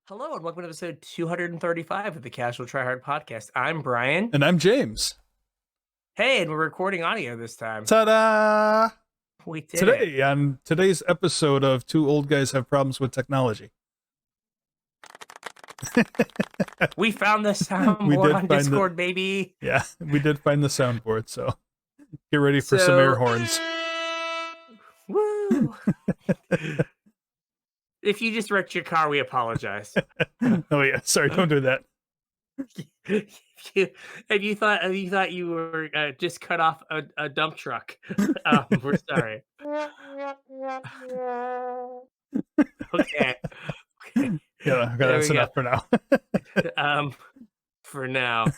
Hello and welcome to episode 235 of the Casual Try Hard podcast. I'm Brian. And I'm James. Hey, and we're recording audio this time. Ta-da! We did it. Today, on today's episode of Two Old Guys Have Problems with Technology. We found the soundboard on Discord, baby. Yeah, we did find the soundboard, so get ready for some air horns. Woo! If you just wrecked your car, we apologize. Oh yeah, sorry, don't do that. If you thought you were just cut off a dump truck, we're sorry. Okay. Yeah, that's enough for now. For now.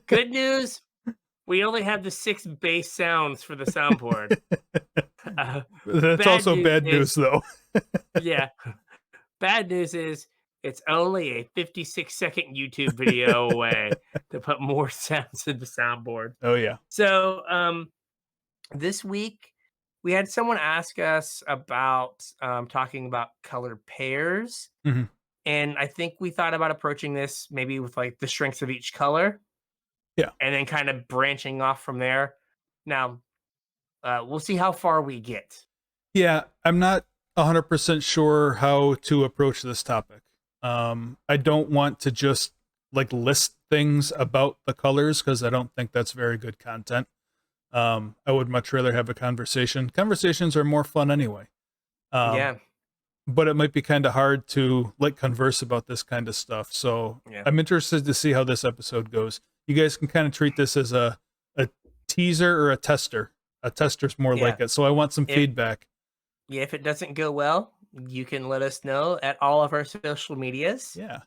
Good news. We only have the 6 bass sounds for the soundboard. That's also bad news, though. Yeah. Bad news is it's only a 56-second YouTube video away to put more sounds in the soundboard. Oh, yeah. So this week, we had someone ask us about talking about color pairs. Mm-hmm. And I think we thought about approaching this maybe with like the strengths of each color. Yeah. And then kind of branching off from there. Now, we'll see how far we get. Yeah, I'm not 100% sure how to approach this topic. I don't want to just like list things about the colors because I don't think that's very good content. I would much rather have a conversation. Conversations are more fun anyway. Yeah. But it might be kind of hard to like converse about this kind of stuff. So Yeah. I'm interested to see how this episode goes. You guys can kind of treat this as a teaser or a tester. A tester's more like it. So I want some feedback. Yeah, if it doesn't go well, you can let us know at all of our social medias. Yeah.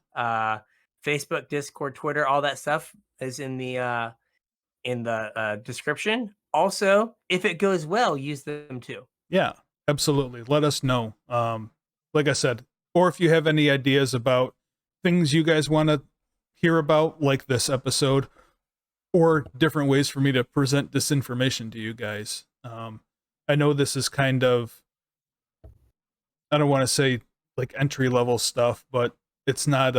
Facebook, Discord, Twitter, all that stuff is in the description. Also, if it goes well, use them too. Yeah, absolutely. Let us know. Like I said, or if you have any ideas about things you guys want to hear about, like this episode, or different ways for me to present this information to you guys. I know this is kind of, I don't want to say like entry level stuff, but it's not,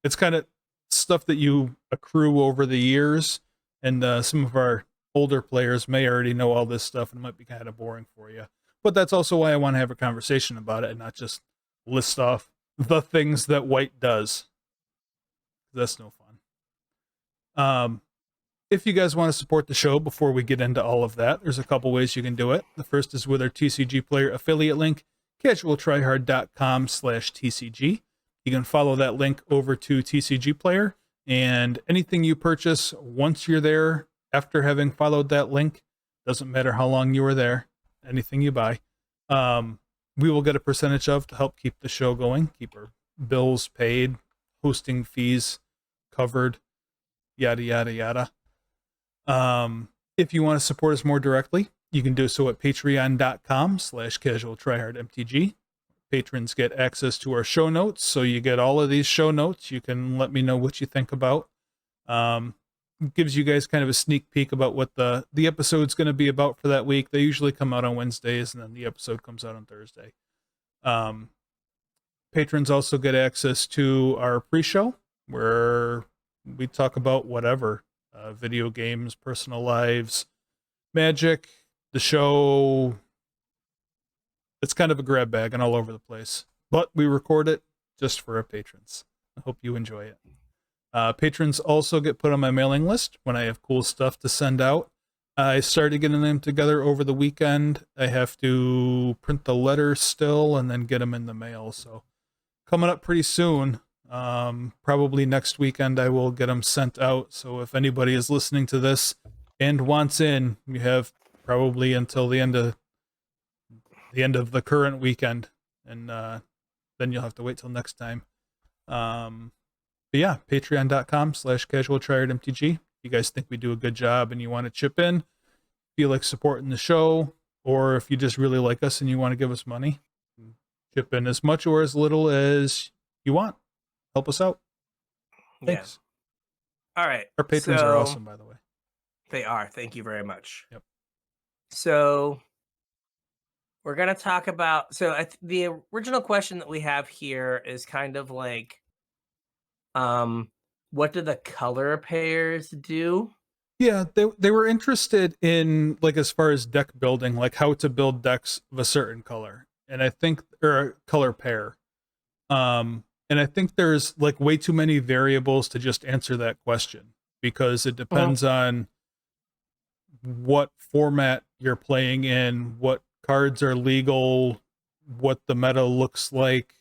it's kind of stuff that you accrue over the years. And some of our older players may already know all this stuff and it might be kind of boring for you. But that's also why I want to have a conversation about it and not just list off the things that white does. That's no fun. If you guys want to support the show before we get into all of that, there's a couple ways you can do it. The first is with our TCG Player affiliate link, CasualTryHard.com/TCG. You can follow that link over to TCG Player, and anything you purchase once you're there after having followed that link, doesn't matter how long you were there, anything you buy, we will get a percentage of to help keep the show going, keep our bills paid, hosting fees covered, yada, yada, yada. If you want to support us more directly, you can do so at patreon.com/CasualTryHardMTG. Patrons get access to our show notes, so you get all of these show notes. You can let me know what you think about. Gives you guys kind of a sneak peek about what the episode's going to be about for that week. They usually come out on Wednesdays, and then the episode comes out on Thursday. Patrons also get access to our pre-show, where we talk about whatever, video games, personal lives, Magic, the show. It's kind of a grab bag and all over the place, but we record it just for our patrons. I hope you enjoy it. Patrons also get put on my mailing list when I have cool stuff to send out. I started getting them together over the weekend. I have to print the letters still and then get them in the mail. So coming up pretty soon, probably next weekend, I will get them sent out. So if anybody is listening to this and wants in, you have probably until the end of the current weekend, and then you'll have to wait till next time. But yeah, patreon.com/CasualTryHardMTG. You guys think we do a good job and you want to chip in, feel like supporting the show, or if you just really like us and you want to give us money, chip in as much or as little as you want. Help us out. Thanks. Yeah. All right. Our patrons are awesome, by the way. They are. Thank you very much. Yep. So we're going to talk about, the original question that we have here is kind of like, What do the color pairs do? Yeah, they were interested in, like, as far as deck building, like how to build decks of a certain color, and I think, or a color pair. And I think there's like way too many variables to just answer that question, because it Mhm. depends on what format you're playing in, what cards are legal, what the meta looks like.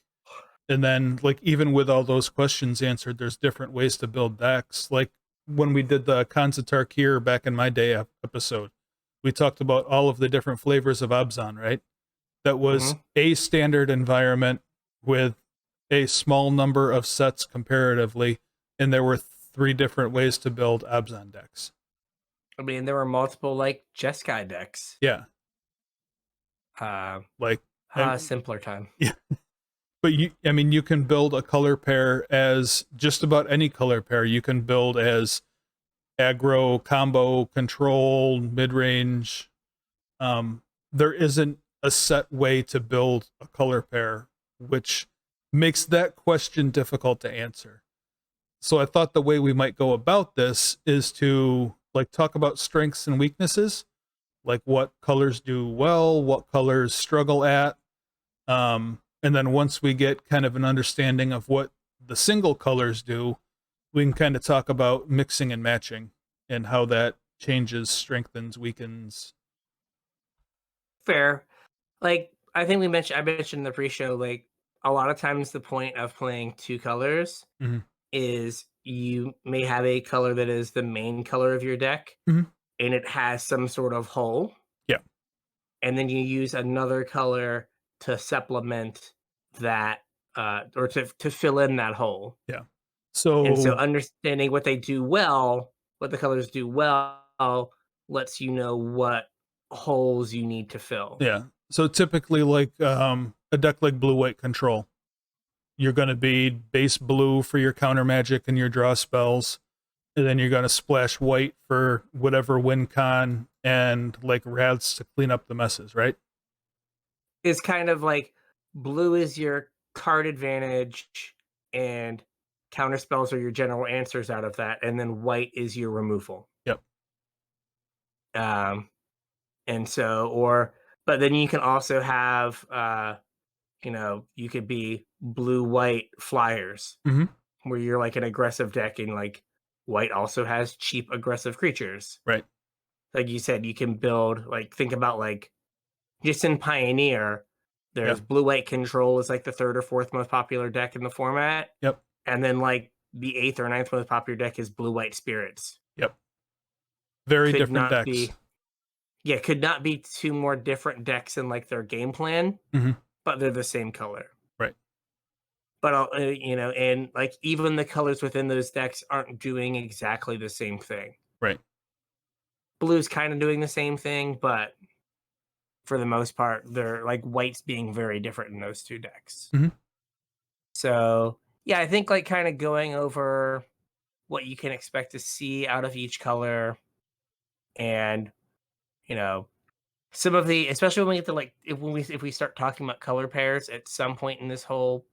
And then, like, even with all those questions answered, there's different ways to build decks. Like when we did the Khans of Tarkir back in my day episode, we talked about all of the different flavors of Abzan, right? That was Mhm. a standard environment with a small number of sets comparatively, and there were three different ways to build Abzan decks. I mean, there were multiple like Jeskai decks. Yeah, Uh, like, and Simpler time. yeah, but I mean, you can build a color pair as just about any color pair. You can build as aggro, combo, control, mid range. Um, there isn't a set way to build a color pair, which makes that question difficult to answer. So I thought the way we might go about this is to, like, talk about strengths and weaknesses, like what colors do well, what colors struggle at. And then once we get kind of an understanding of what the single colors do, we can kind of talk about mixing and matching and how that changes, strengthens, weakens. Fair. Like, I mentioned in the pre-show, like, a lot of times the point of playing 2 colors Mhm. is you may have a color that is the main color of your deck, Mhm. and it has some sort of hole, Yeah. and then you use another color to supplement that, or to fill in that hole. Yeah. And so So, understanding what they do well, what the colors do well, lets you know what holes you need to fill. yeah. So typically, like, a deck like blue white control, you're going to be base blue for your counter magic and your draw spells, and then you're going to splash white for whatever win con and like rads to clean up the messes, right? It's kind of like blue is your card advantage and counter spells are your general answers out of that, and then white is your removal. Yep. Um, and so, or but then you can also have, you could be blue white flyers Hmm. where you're like an aggressive deck, and like white also has cheap aggressive creatures. Right. Like you said, you can build, like, think about like just in Pioneer, Yeah. there's blue white control is like the third or fourth most popular deck in the format. Yep. And then like the eighth or ninth most popular deck is blue white spirits. Yep. Very Could different not decks. be could not be two more different decks in like their game plan, Hmm. but they're the same color. Right. But and like even the colors within those decks aren't doing exactly the same thing. Right. Blue's kind of doing the same thing, but for the most part, they're like white's being very different in those two decks. Hmm. So yeah, I think like kind of going over what you can expect to see out of each color, and you know some of the, especially when we get to like if we start talking about color pairs at some point in this whole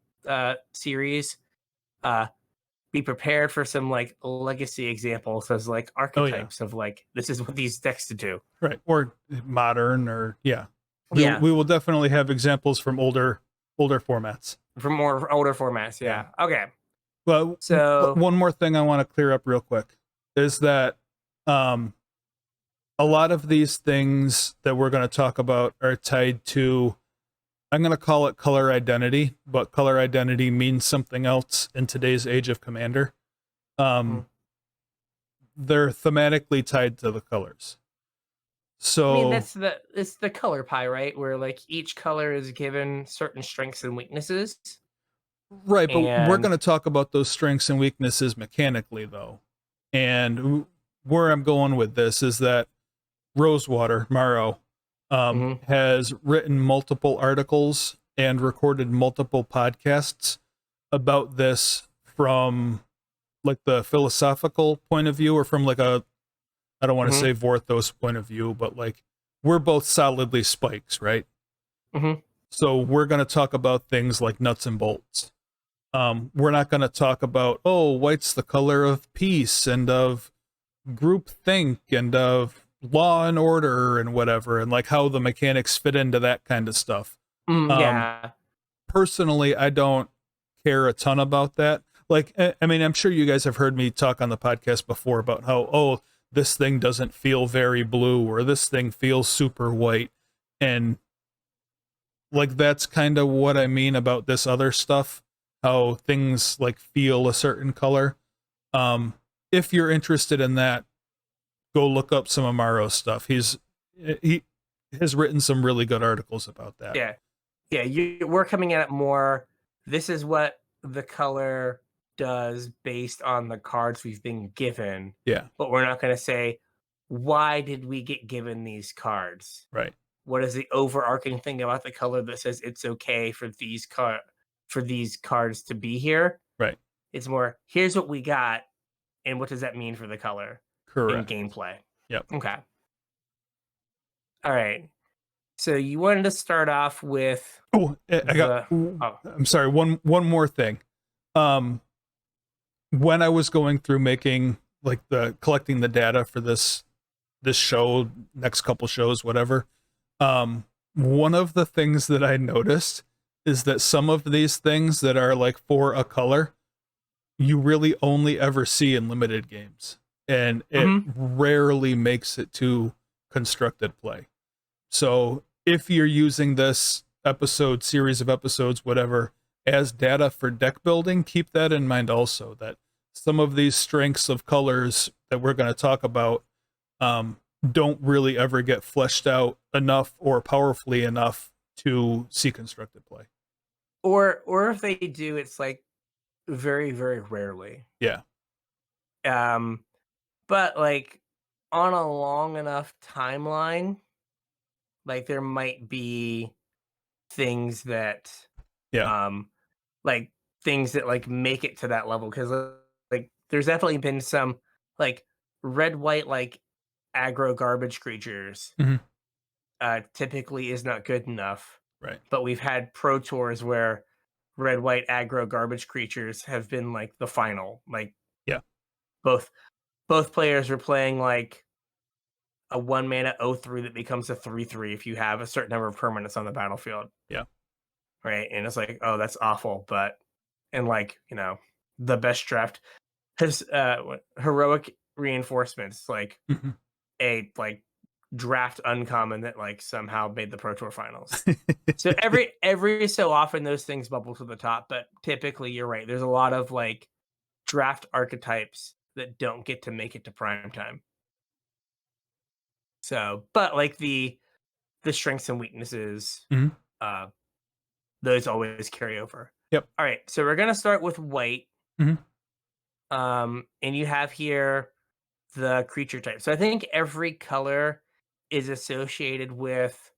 series, uh be prepared for some like legacy examples as like Oh yeah. archetypes of like this is what these decks to do. Right. Or modern, or yeah. Yeah, We will definitely have examples from older formats. for more older formats. Yeah. Yeah. Okay. Well, So one more thing I want to clear up real quick is that, um, a lot of these things that we're going to talk about are tied to, I'm going to call it color identity, but color identity means something else in today's age of Commander. mhm. They're thematically tied to the colors. I mean So, it's the color pie, right? Where like each color is given certain strengths and weaknesses. right, but we're And going to talk about those strengths and weaknesses mechanically, though. And where I'm going with this is that Rosewater, Morrow, mhm, has written multiple articles and recorded multiple podcasts about this from like the philosophical point of view, or from like a, I don't want to mhm, say Vorthos point of view, but like we're both solidly spikes, right? mhm. So we're going to talk about things like nuts and bolts. We're not going to talk about, oh, white's the color of peace and of groupthink and of law and order and whatever, and like how the mechanics fit into that kind of stuff. Yeah. Personally, I don't care a ton about that. Like, I mean, I'm sure you guys have heard me talk on the podcast before about how, oh, this thing doesn't feel very blue or this thing feels super white. And like, that's kind of what I mean about this other stuff, how things like feel a certain color. If you're interested in that, go look up some Amaro's stuff. He has written some really good articles about that. Yeah. Yeah, we're coming at it more. This is what the color does based on the cards we've been given. Yeah. But we're not going to say, why did we get given these cards? Right. What is the overarching thing about the color that says it's okay for these cards to be here? Right. It's more, here's what we got, and what does that mean for the color Correct. in gameplay? Yep. Okay. All right. So you wanted to start off with. Oh, I'm sorry. One more thing. When I was going through making like collecting the data for this show, next couple shows, whatever. One of the things that I noticed is that some of these things that are like for a color, you really only ever see in limited games, and it rarely makes it to constructed play. So if you're using this series of episodes, whatever, as data for deck building, keep that in mind also, that some of these strengths of colors that we're going to talk about don't really ever get fleshed out enough or powerfully enough to see constructed play. Or if they do, it's like very, very rarely. Yeah. But like on a long enough timeline, like there might be things that like things that like make it to that level, because like there's definitely been some like red white like aggro garbage creatures typically is not good enough, Right. but we've had pro tours where red white aggro garbage creatures have been like the final, like both players were playing like a 1 mana 0/3 that becomes a 3/3 if you have a certain number of permanents on the battlefield. Yeah. Right. And it's like, oh, that's awful. But, and like, the best draft has heroic reinforcements, like a like draft uncommon that like somehow made the Pro Tour finals. So every so often those things bubble to the top, but typically you're right. There's a lot of like draft archetypes that don't get to make it to prime time. So, but like the strengths and weaknesses, those always carry over. Yep. All right, so we're gonna start with white. And you have here the creature type. So I think every color is associated with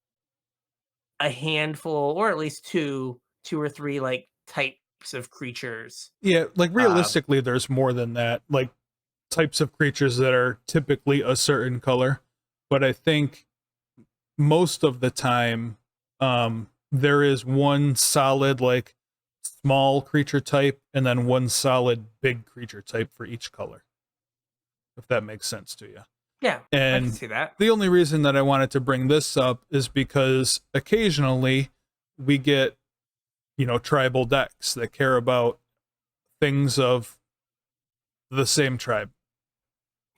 a handful, or at least two or three like types of creatures. Yeah, like realistically, there's more than that. Like types of creatures that are typically a certain color, but I think most of the time, there is one solid like small creature type and then one solid big creature type for each color, if that makes sense to you. Yeah, and I can see that. The only reason that I wanted to bring this up is because occasionally we get, tribal decks that care about things of the same tribe.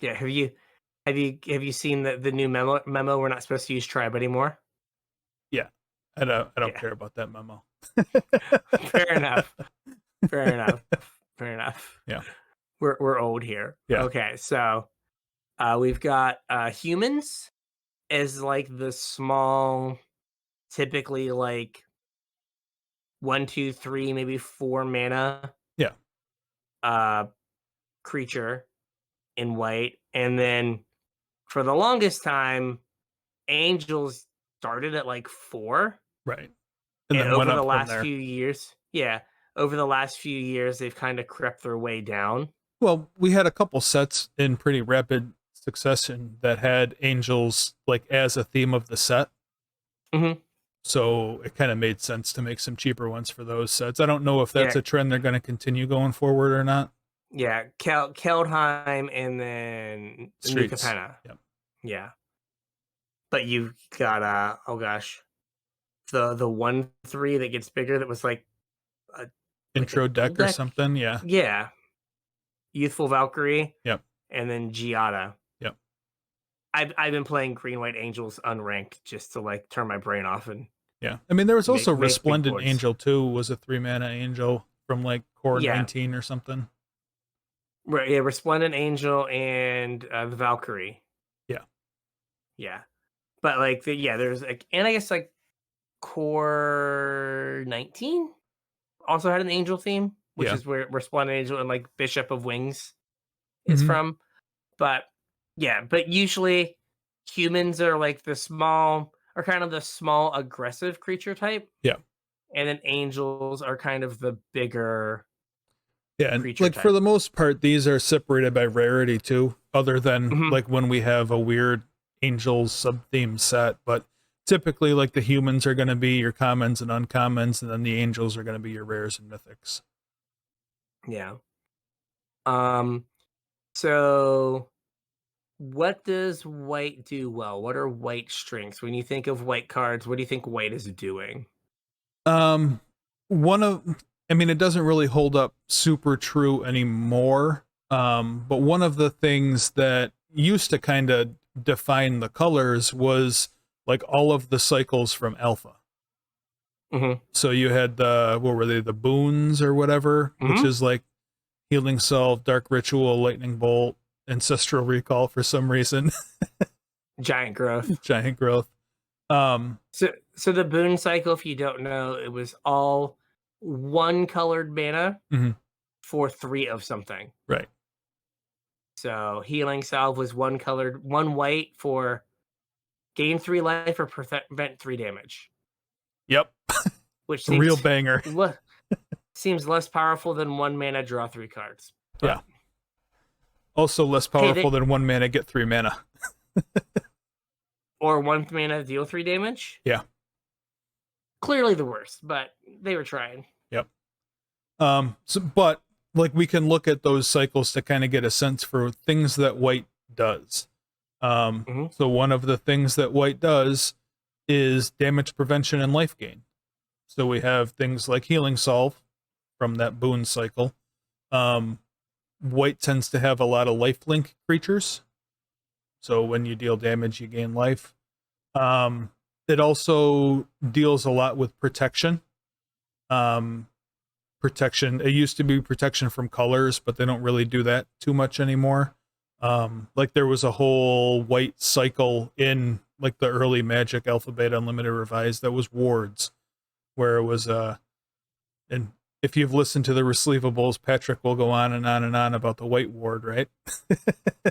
Yeah, have you seen the new memo? We're not supposed to use tribe anymore. Yeah, I don't care about that memo. Fair enough. Yeah, we're old here. Yeah. Okay, so we've got humans as like the small, typically like 1, 2, 3, maybe 4 mana. Creature in white, and then for the longest time, angels started at like 4. Right. And then over the last few years, they've kind of crept their way down. Well, we had a couple sets in pretty rapid succession that had angels like as a theme of the set. So it kind of made sense to make some cheaper ones for those sets. I don't know if that's Yeah. a trend they're going to continue going forward or not. Yeah, Keldheim and then New Streets. Capenna. Yep. Yeah. But you've got oh gosh, the 1/3 that gets bigger that was like a Intro a dual deck or deck? something. Yeah. Yeah. Youthful Valkyrie Yep. and then Giada. Yep. I've been playing Green White Angels unranked just to like turn my brain off and Yeah. I mean, there was also make big Resplendent boards. Angel too, was a 3-mana angel from like core Yeah. 19 or something. Right, yeah, Resplendent Angel and the Valkyrie. Yeah. Yeah. But like there's like, and I guess like Core 19 also had an angel theme, which Yeah. is where Resplendent Angel and like Bishop of Wings is from. But yeah, but usually humans are like the small, or kind of the small aggressive creature type. Yeah. And then angels are kind of the bigger Yeah, and creature like type. for the most part, these are separated by rarity too, other than Mhm. like when we have a weird angels sub-theme set. But typically, like the humans are going to be your commons and uncommons, and then the angels are going to be your rares and mythics. Yeah. So what does white do well? What are white strengths? When you think of white cards, what do you think white is doing? One of, I mean, it doesn't really hold up super true anymore. But one of the things that used to kind of define the colors was like all of the cycles from Alpha. Mhm. So you had the, what were they, the boons or whatever, which Mhm. is like Healing Salve, Dark Ritual, Lightning Bolt, Ancestral Recall for some reason, Giant growth. Giant Growth. So the boon cycle, if you don't know, it was all one colored mana Mhm. for 3 of something. Right. So healing salve was one colored, one white for gain 3 life or prevent 3 damage, Yep. which Real seems banger. seems less powerful than 1 mana draw 3 cards. But, Yeah. Also less powerful than 1 mana get 3 mana. or 1 mana deal 3 damage. Yeah. Clearly the worst, but they were trying. Yep. But like we can look at those cycles to kind of get a sense for things that white does. So one of the things that white does is damage prevention and life gain. So we have things like Healing Salve from that boon cycle. White tends to have a lot of lifelink creatures. So when you deal damage, you gain life. It also deals a lot with protection. Protection. It used to be protection from colors, but they don't really do that too much anymore. Like there was a whole white cycle in like the early Magic Alpha Beta Unlimited Revised that was wards, where it was and if you've listened to the Receivables, Patrick will go on and on and on about the white ward, right?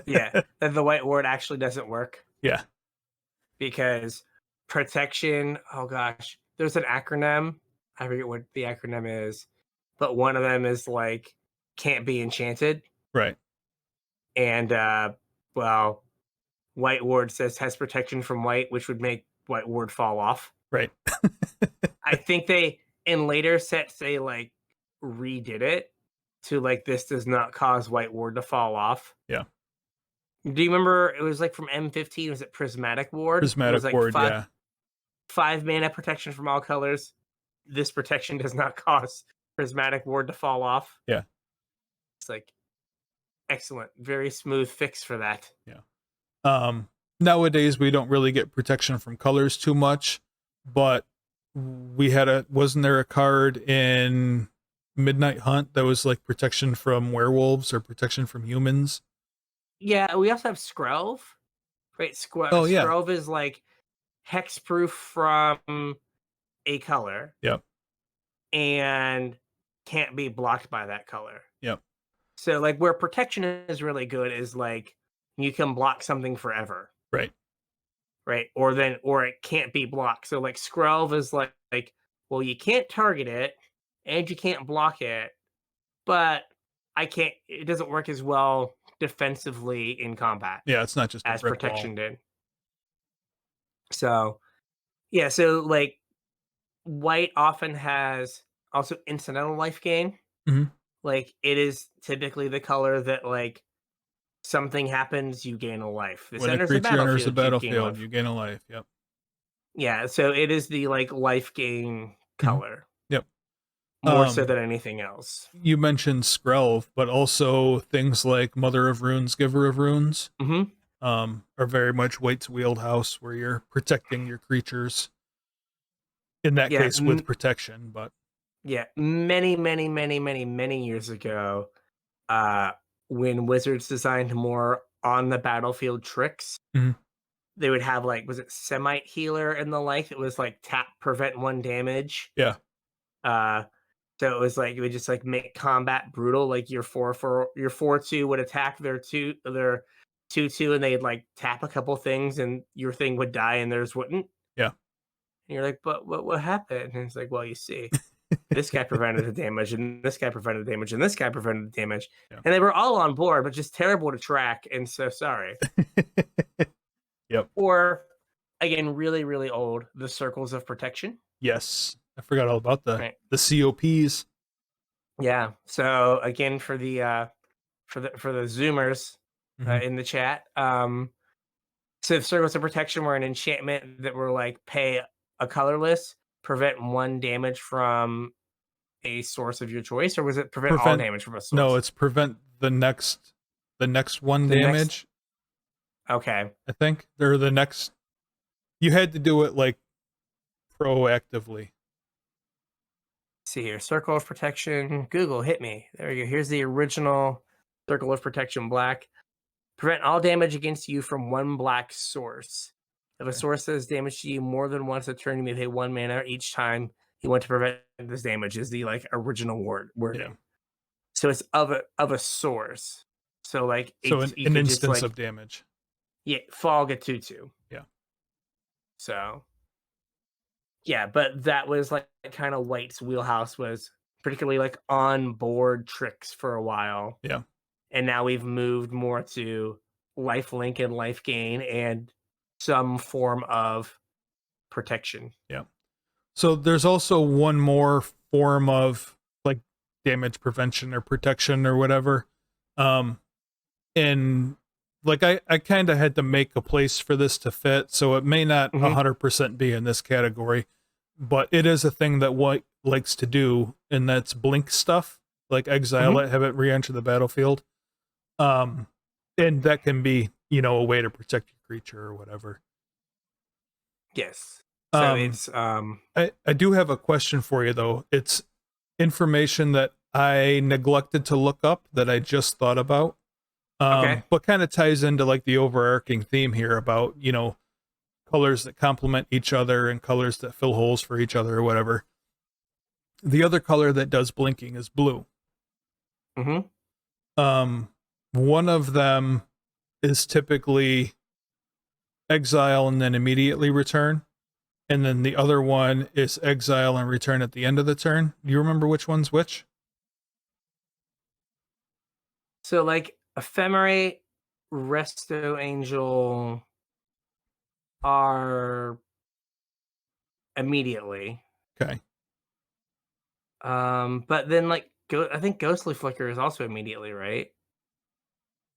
Yeah, that the white ward actually doesn't work. Yeah. Because protection, oh gosh, there's an acronym. I forget what the acronym is, but one of them is like can't be enchanted. Right. And well, white ward says has protection from white, which would make white ward fall off. Right. I think they in later sets they like redid it to like this does not cause white ward to fall off. Yeah. Do you remember it was like from M15? Was it Prismatic Ward? Prismatic it was like Ward, yeah. 5 mana protection from all colors. This protection does not cause Prismatic Ward to fall off. Yeah. It's like excellent, very smooth fix for that. Yeah. Nowadays we don't really get protection from colors too much, but we had wasn't there a card in Midnight Hunt that was like protection from werewolves or protection from humans? Yeah, we also have Skrelv. Right, Oh, yeah. Skrelv is like hexproof from a color. Yep. And can't be blocked by that color. Yep. So like where protection is really good is like you can block something forever. Right. Right. Or it can't be blocked. So like Skrelv is like, well, you can't target it and you can't block it, but it doesn't work as well defensively in combat. Yeah, it's not just as a brick protection wall. did. So yeah, so like white often has also incidental life gain. Mhm. Like, it is typically the color that, like, something happens, you gain a life. This When a enters the creature enters the battlefield, you gain battlefield, life. you gain a life. Yep. Yeah, so it is the, like, life gain Mhm. color Yep. more so Um, than anything else. you mentioned Skrelv, but also things like Mother of Runes, Giver of Runes, Mhm. are very much White's wheelhouse, where you're protecting your creatures. In that Yeah, case, with protection, but yeah, many, many, many, many, many years ago, uh, when Wizards designed more on the battlefield tricks, Mhm. they would have, like, was it Semite Healer and the like? It was like tap, prevent 1 damage. Yeah. Uh, so it was like it would just like make combat brutal. Like your 4/2 would attack their 2/2, and they'd like tap a couple things, and your thing would die, and theirs wouldn't. Yeah. And you're like, but what happened? And it's like, well, you see, this guy prevented the damage, and this guy prevented the damage, and this guy prevented the damage, Yeah. and they were all on board, but just terrible to track, and so sorry. Yep. Or again, really, really old, the circles of protection. Yes. I forgot all about Right. the COPs. Yeah. So again, for the Zoomers Mhm. in the chat, so circles of protection were an enchantment that were like pay a colorless, prevent 1 damage from a source of your choice, or was it prevent all Prevent damage from a No, source? it's prevent the next one The next, damage, okay. I think. Or the next you had to do it like proactively. See here, circle of protection. Google hit me. There you go. Here's the original circle of protection black. Prevent all damage against you from 1 black source. If a Okay. source does damage to you more than once a turn, you may pay 1 mana each time you want to prevent this damage. Is the like original Yeah. wording. So it's of a source. So like So it's an you an could just instance like, of damage. yeah, fog a 2/2. Yeah. So yeah, but that was like kind of White's wheelhouse, was particularly like on board tricks for a while. Yeah. And now we've moved more to life link and life gain and some form of protection. Yeah. So there's also one more form of like damage prevention or protection or whatever. Um and like I kind of had to make a place for this to fit, so it may not Mhm, 100% be in this category, but it is a thing that White likes to do, and that's blink stuff, like exile mhm, it, have it re-enter the battlefield. Um, and that can be, a way to protect your creature or whatever. yes. So Um, it's, I do have a question for you though. It's information that I neglected to look up that I just thought about. okay. But kind of ties into like the overarching theme here about, colors that complement each other and colors that fill holes for each other or whatever. The other color that does blinking is blue. Mhm. Um, one of them is typically exile and then immediately return. And then the other one is exile and return at the end of the turn. Do you remember which one's which? So like Ephemerate, Resto Angel are immediately. Okay. But then like I think Ghostly Flicker is also immediately, right?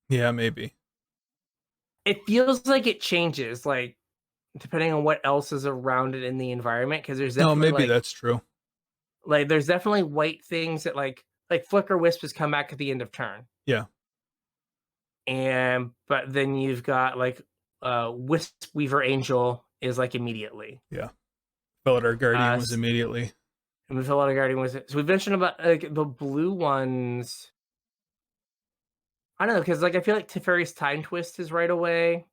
Yeah, maybe. It feels like it changes, like depending on what else is around it in the environment, because there's No, definitely maybe that's true. there's definitely white things that like Flicker Wisp has come back at the end of turn. Yeah. And but then you've got like Wisp Weaver Angel is like immediately. Yeah. Felidar Guardian was S immediately. and with a lot of Guardian was it. So we mentioned about like the blue ones. I don't know, because like I feel like Teferi's Time Twist is right away.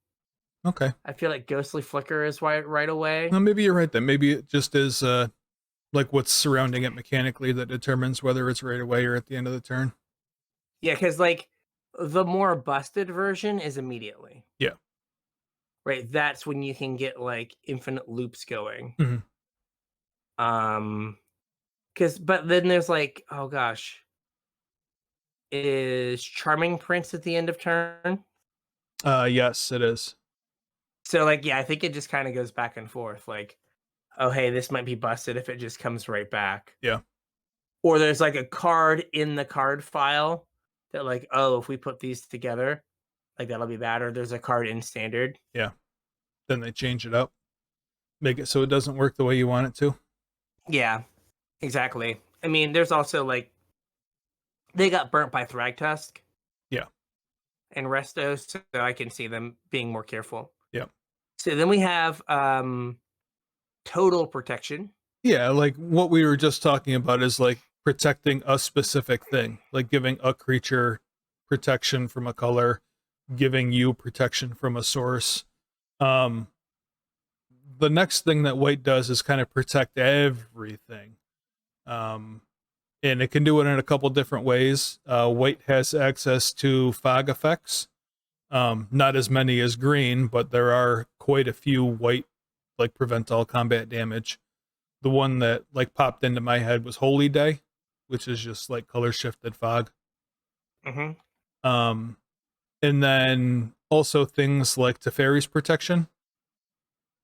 Okay. I feel like Ghostly Flicker is right away. Well, maybe you're right then. Maybe it just is like what's surrounding it mechanically that determines whether it's right away or at the end of the turn. Yeah, because like the more busted version is immediately. Yeah. Right. That's when you can get like infinite loops going. Mhm. Because but then there's like, oh gosh, is Charming Prince at the end of turn? Yes, it is. So like, yeah, I think it just kind of goes back and forth. Like, oh, hey, this might be busted if it just comes right back. Yeah. Or there's like a card in the card file that like, oh, if we put these together, like that'll be bad. Or there's a card in standard. Yeah. Then they change it up, make it so it doesn't work the way you want it to. Yeah, exactly. I mean, there's also like they got burnt by Thragtusk. Yeah. And Restos, so I can see them being more careful. Yeah. So then we have total protection. Yeah, like what we were just talking about is like protecting a specific thing, like giving a creature protection from a color, giving you protection from a source. The next thing that white does is kind of protect everything. And it can do it in a couple different ways. White has access to fog effects. Not as many as green, but there are quite a few white, like prevent all combat damage. The one that like popped into my head was Holy Day, which is just like color shifted fog. Mm-hmm. And then also things like Teferi's protection,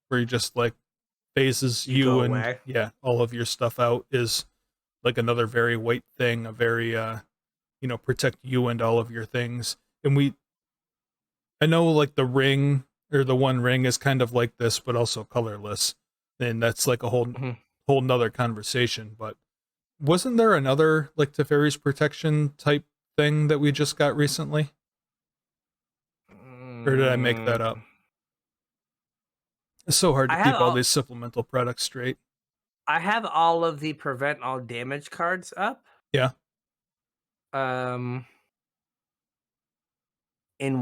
where you just like phases you and away. yeah, all of your stuff out is like another very white thing, a very protect you and all of your things. And I know like the ring or the one ring is kind of like this, but also colorless. And that's like a whole nother conversation. But wasn't there another like Teferi's protection type thing that we just got recently? Or did I make that up? It's so hard to keep all these supplemental products straight. I have all of the prevent all damage cards up. Yeah. In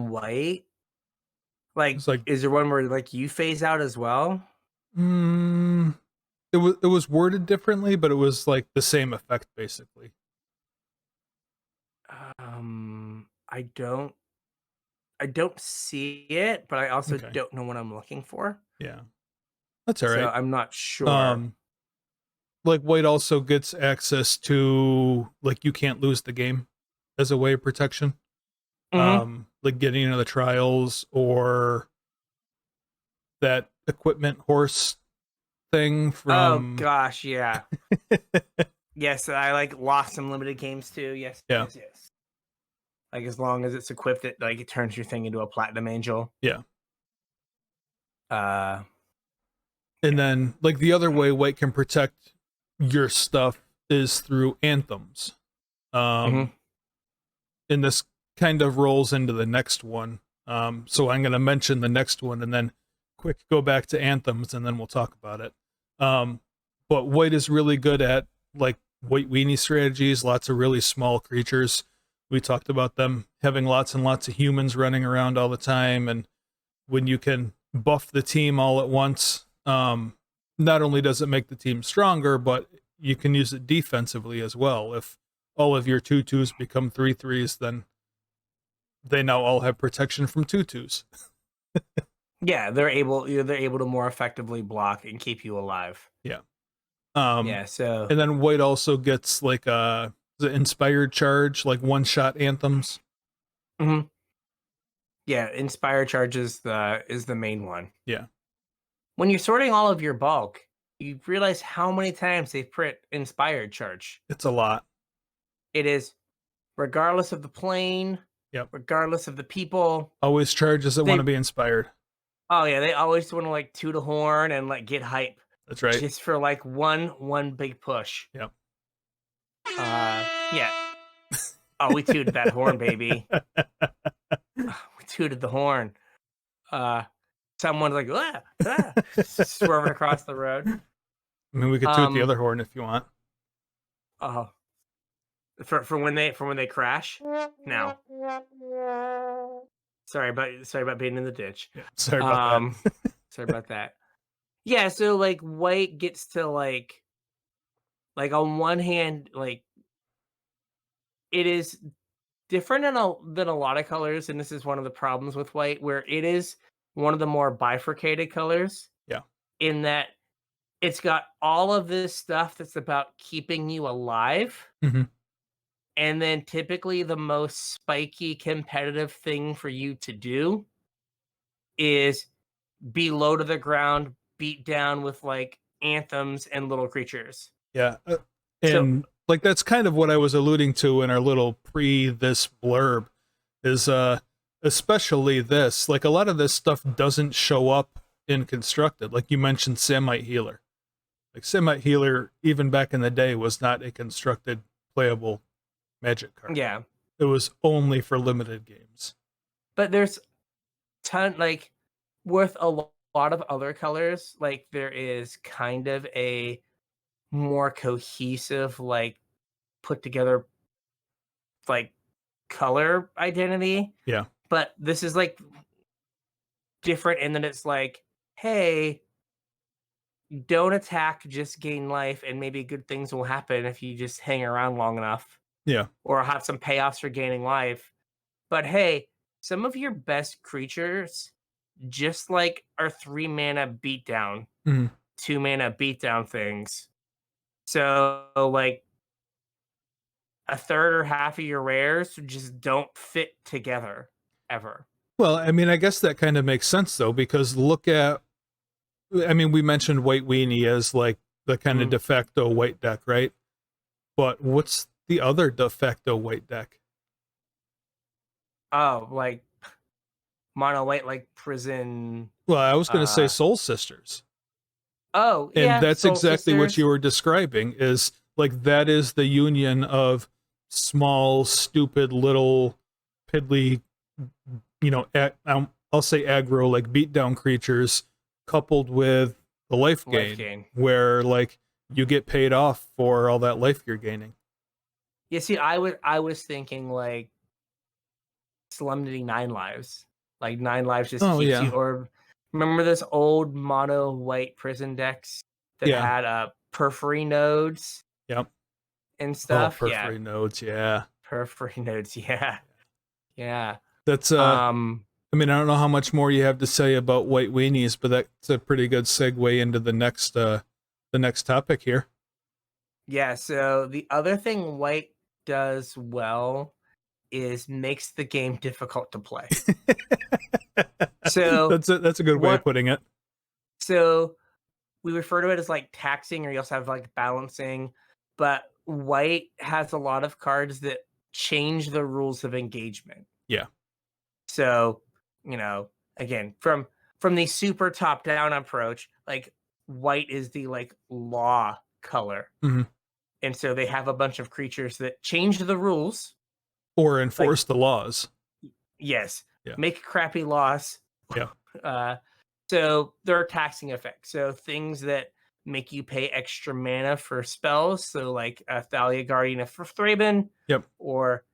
white. Like is there one where like you phase out as well? It was worded differently, but it was like the same effect basically. I don't see it, but I also don't know what I'm looking for. Yeah. That's all right. So I'm not sure. Like white also gets access to like you can't lose the game as a way of protection. Mm-hmm. Like getting into the trials or that equipment horse thing from oh gosh, yeah. Yes, I like lost some limited games too. Yes. Like as long as it's equipped, it like it turns your thing into a platinum angel. Yeah. And then like the other way white can protect your stuff is through anthems. And this kind of rolls into the next one. So I'm going to mention the next one and then quick go back to anthems and then we'll talk about it. But white is really good at like white weenie strategies, lots of really small creatures. We talked about them having lots and lots of humans running around all the time. And when you can buff the team all at once, not only does it make the team stronger, but you can use it defensively as well. If all of your 2/2s become 3/3s, then they now all have protection from 2/2s. Yeah, they're able to more effectively block and keep you alive. Yeah. So and then white also gets like the inspired charge, like one-shot anthems. Mm-hmm. Yeah, inspire charge is the main one. Yeah. When you're sorting all of your bulk, you realize how many times they print inspired charge. It's a lot. It is regardless of the plane, regardless of the people. Always charges that want to be inspired. Oh yeah, they always want to like toot a horn and like get hype. That's right. Just for like one big push. Yep. Yeah. Oh, we tooted that horn, baby. We tooted the horn. Someone's like, swerving across the road. I mean, we could toot the other horn if you want. Oh. For when they crash? No. Sorry about being in the ditch. Yeah, sorry about that. Sorry about that. Yeah, so like white gets to like on one hand, like it is different than a lot of colors, and this is one of the problems with white, where it is one of the more bifurcated colors. Yeah. In that it's got all of this stuff that's about keeping you alive. Mm-hmm. And then typically the most spiky competitive thing for you to do is be low to the ground, beat down with like anthems and little creatures. Yeah. So And like that's kind of what I was alluding to in our little this blurb is especially this. Like a lot of this stuff doesn't show up in constructed. Like you mentioned Samite Healer. Like Samite Healer even back in the day was not a constructed playable Magic card. yeah. It was only for limited games. But there's like with a lot of other colors, like there is kind of a more cohesive, like put together like color identity. Yeah. But this is like different in that it's like, hey, don't attack, just gain life, and maybe good things will happen if you just hang around long enough. Yeah. Or have some payoffs for gaining life. But hey, some of your best creatures just like are 3 mana beatdown, 2 mana beatdown things. So like a third or half of your rares just don't fit together ever. Well, I mean, I guess that kind of makes sense though, because look at, I mean, we mentioned White Weenie as like the kind of de facto white deck, right? But what's the other de facto white deck? Oh, like mono white, like prison. Well, I was going to say Soul Sisters. Oh, and yeah. that's Soul exactly what Sisters. you were describing is like that is the union of small, stupid, little, piddly, you know, I'll say aggro, like beatdown creatures coupled with the life gain, where like you get paid off for all that life you're gaining. Yeah, see, I was thinking like Solemnity 9 lives. Like 9 lives just keeps you. Or remember those old mono white prison decks that had periphery nodes? Yep. And stuff. Periphery nodes, yeah. Periphery nodes, yeah. Yeah. That's I mean, I don't know how much more you have to say about white weenies, but that's a pretty good segue into the next topic here. Yeah, so the other thing white does well is makes the game difficult to play. So that's a good way of putting it. So we refer to it as like taxing, or you also have like balancing, but white has a lot of cards that change the rules of engagement. Yeah. So, you know, again, from the super top down approach, like white is the like law color. And so they have a bunch of creatures that change the rules or enforce the laws. Yes. Yeah. Make crappy laws. Yeah. So there are taxing effects. So things that make you pay extra mana for spells. So like Thalia, Guardian of Thraben. Yep. Or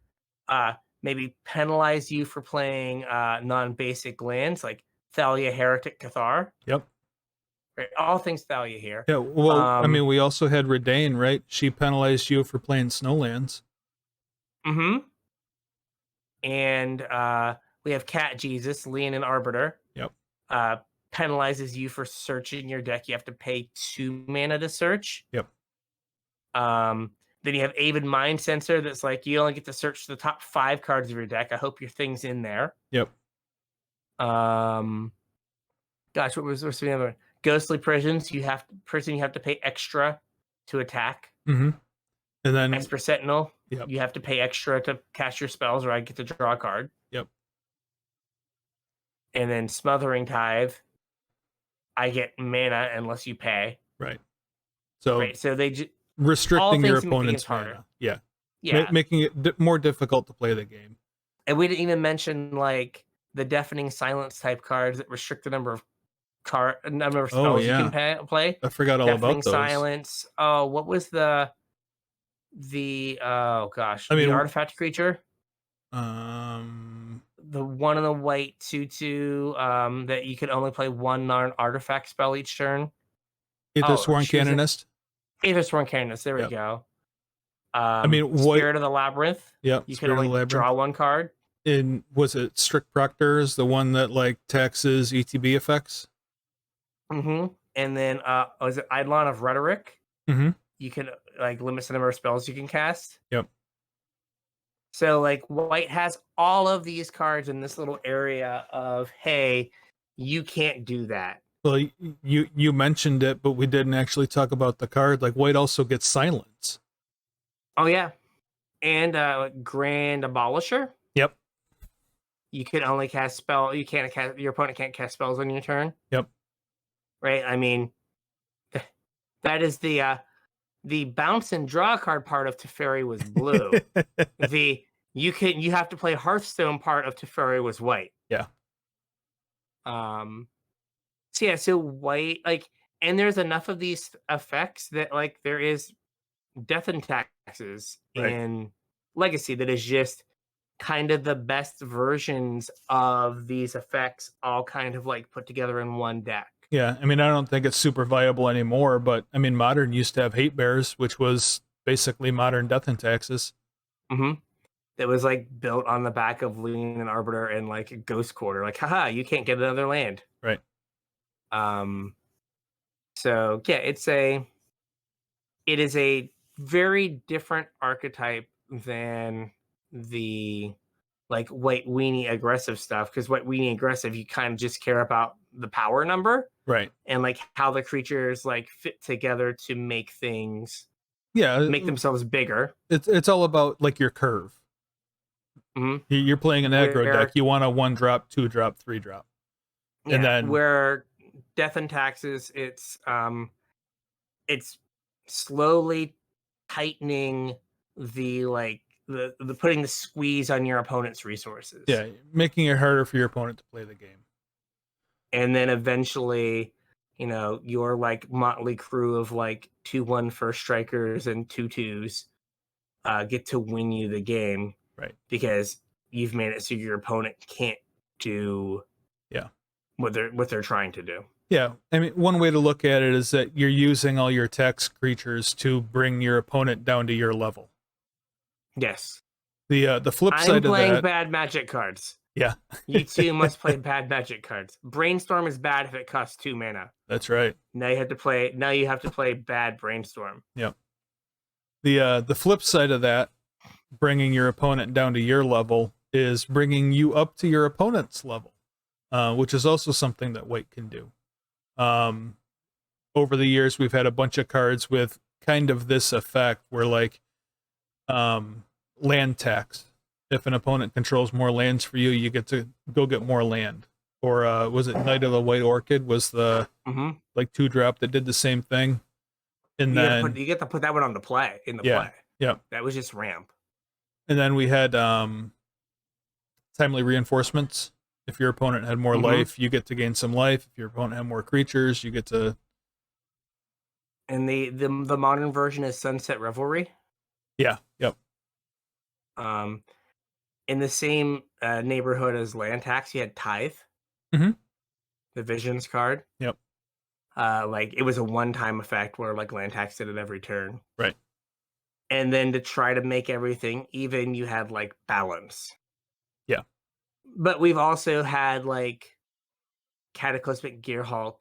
maybe penalize you for playing non-basic lands like Thalia, Heretic, Cathar. Yep. Right? All things Thalia here. Yeah, well, I mean, we also had Redain, right? She penalized you for playing Snowlands. And we have Cat Jesus, Leon and Arbiter. Yep. Penalizes you for searching your deck. You have to pay 2 mana to search. Yep. Then you have Avid Mind Sensor that's like you only get to search the top 5 cards of your deck. I hope your thing's in there. Yep. Gosh, what was the other one? Ghostly Prisons. You have to pay extra to attack. And then Esper Sentinel. Yep. You have to pay extra to cast your spells, or I get to draw a card. Yep. And then Smothering Tithe. I get mana unless you pay. Right. So they restricting your opponent's mana. Yeah. Making it more difficult to play the game. And we didn't even mention like the Deafening Silence type cards that restrict the number of spells you can play. I forgot all about those. Deafening Silence. Oh, what was the oh gosh, I mean, the artifact creature? The one in the white 2/2 that you can only play one non-artifact spell each turn. Aethersworn Canonist. Aethersworn Canonist. There we go. I mean, Spirit of the Labyrinth. Yep. You can only draw one card. Was it Strict Proctors, the one that like taxes ETB effects? And then was it Eidolon of Rhetoric? You can like limit the number of spells you can cast. Yep. So like white has all of these cards in this little area of, hey, you can't do that. Well, you mentioned it, but we didn't actually talk about the card. Like white also gets silence. Oh yeah, and Grand Abolisher. Yep. You can only cast spell. You can't cast. Your opponent can't cast spells on your turn. Yep. Right. I mean, that is the bounce and draw card part of Teferi was blue. You have to play Hearthstone part of Teferi was white. Yeah. So white, like, and there's enough of these effects that like there is death and taxes Right. in Legacy that is just kind of the best versions of these effects all kind of like put together in one deck. Yeah, I mean, I don't think it's super viable anymore, but I mean, Modern used to have Hate Bears, which was basically Modern Death and Taxes. Mm-hmm. That was like built on the back of Lean and Arbiter and like Ghost Quarter. Like, haha, you can't get another land. Right. So yeah, it is a very different archetype than the like white weenie aggressive stuff, because white weenie aggressive you kind of just care about the power number, right, and like how the creatures like fit together to make things make themselves bigger. It's all about like your curve. Mm-hmm. You're playing an aggro deck, you want a 1-drop, 2-drop, 3-drop. And then where Death and Taxes, it's slowly tightening the like the putting the squeeze on your opponent's resources. Yeah, making it harder for your opponent to play the game. And then eventually, your like motley crew of like 2/1 first strikers and 2/2s get to win you the game. Right. Because you've made it so your opponent can't do what they're trying to do. Yeah, I mean, one way to look at it is that you're using all your text creatures to bring your opponent down to your level. Yes. The flip side of that... I'm playing bad magic cards. Yeah. You too must play bad magic cards. Brainstorm is bad if it costs 2 mana. That's right. Now you have to play bad Brainstorm. Yep. The flip side of that, bringing your opponent down to your level, is bringing you up to your opponent's level, which is also something that white can do. Over the years, we've had a bunch of cards with kind of this effect where like land tax. If an opponent controls more lands for you, you get to go get more land. Or was it Knight of the White Orchid was the like 2-drop that did the same thing? And you get to put that one on the play play. Yeah. That was just ramp. And then we had timely reinforcements. If your opponent had more life, you get to gain some life. If your opponent had more creatures, you get to... And the modern version is Sunset Revelry. Yeah, yep. In the same neighborhood as land tax, you had Tithe. The Visions card. Yep. Like it was a one-time effect where like land tax did it every turn. Right. And then to try to make everything even, you had like Balance. Yeah. But we've also had like Cataclysmic Gearhulk.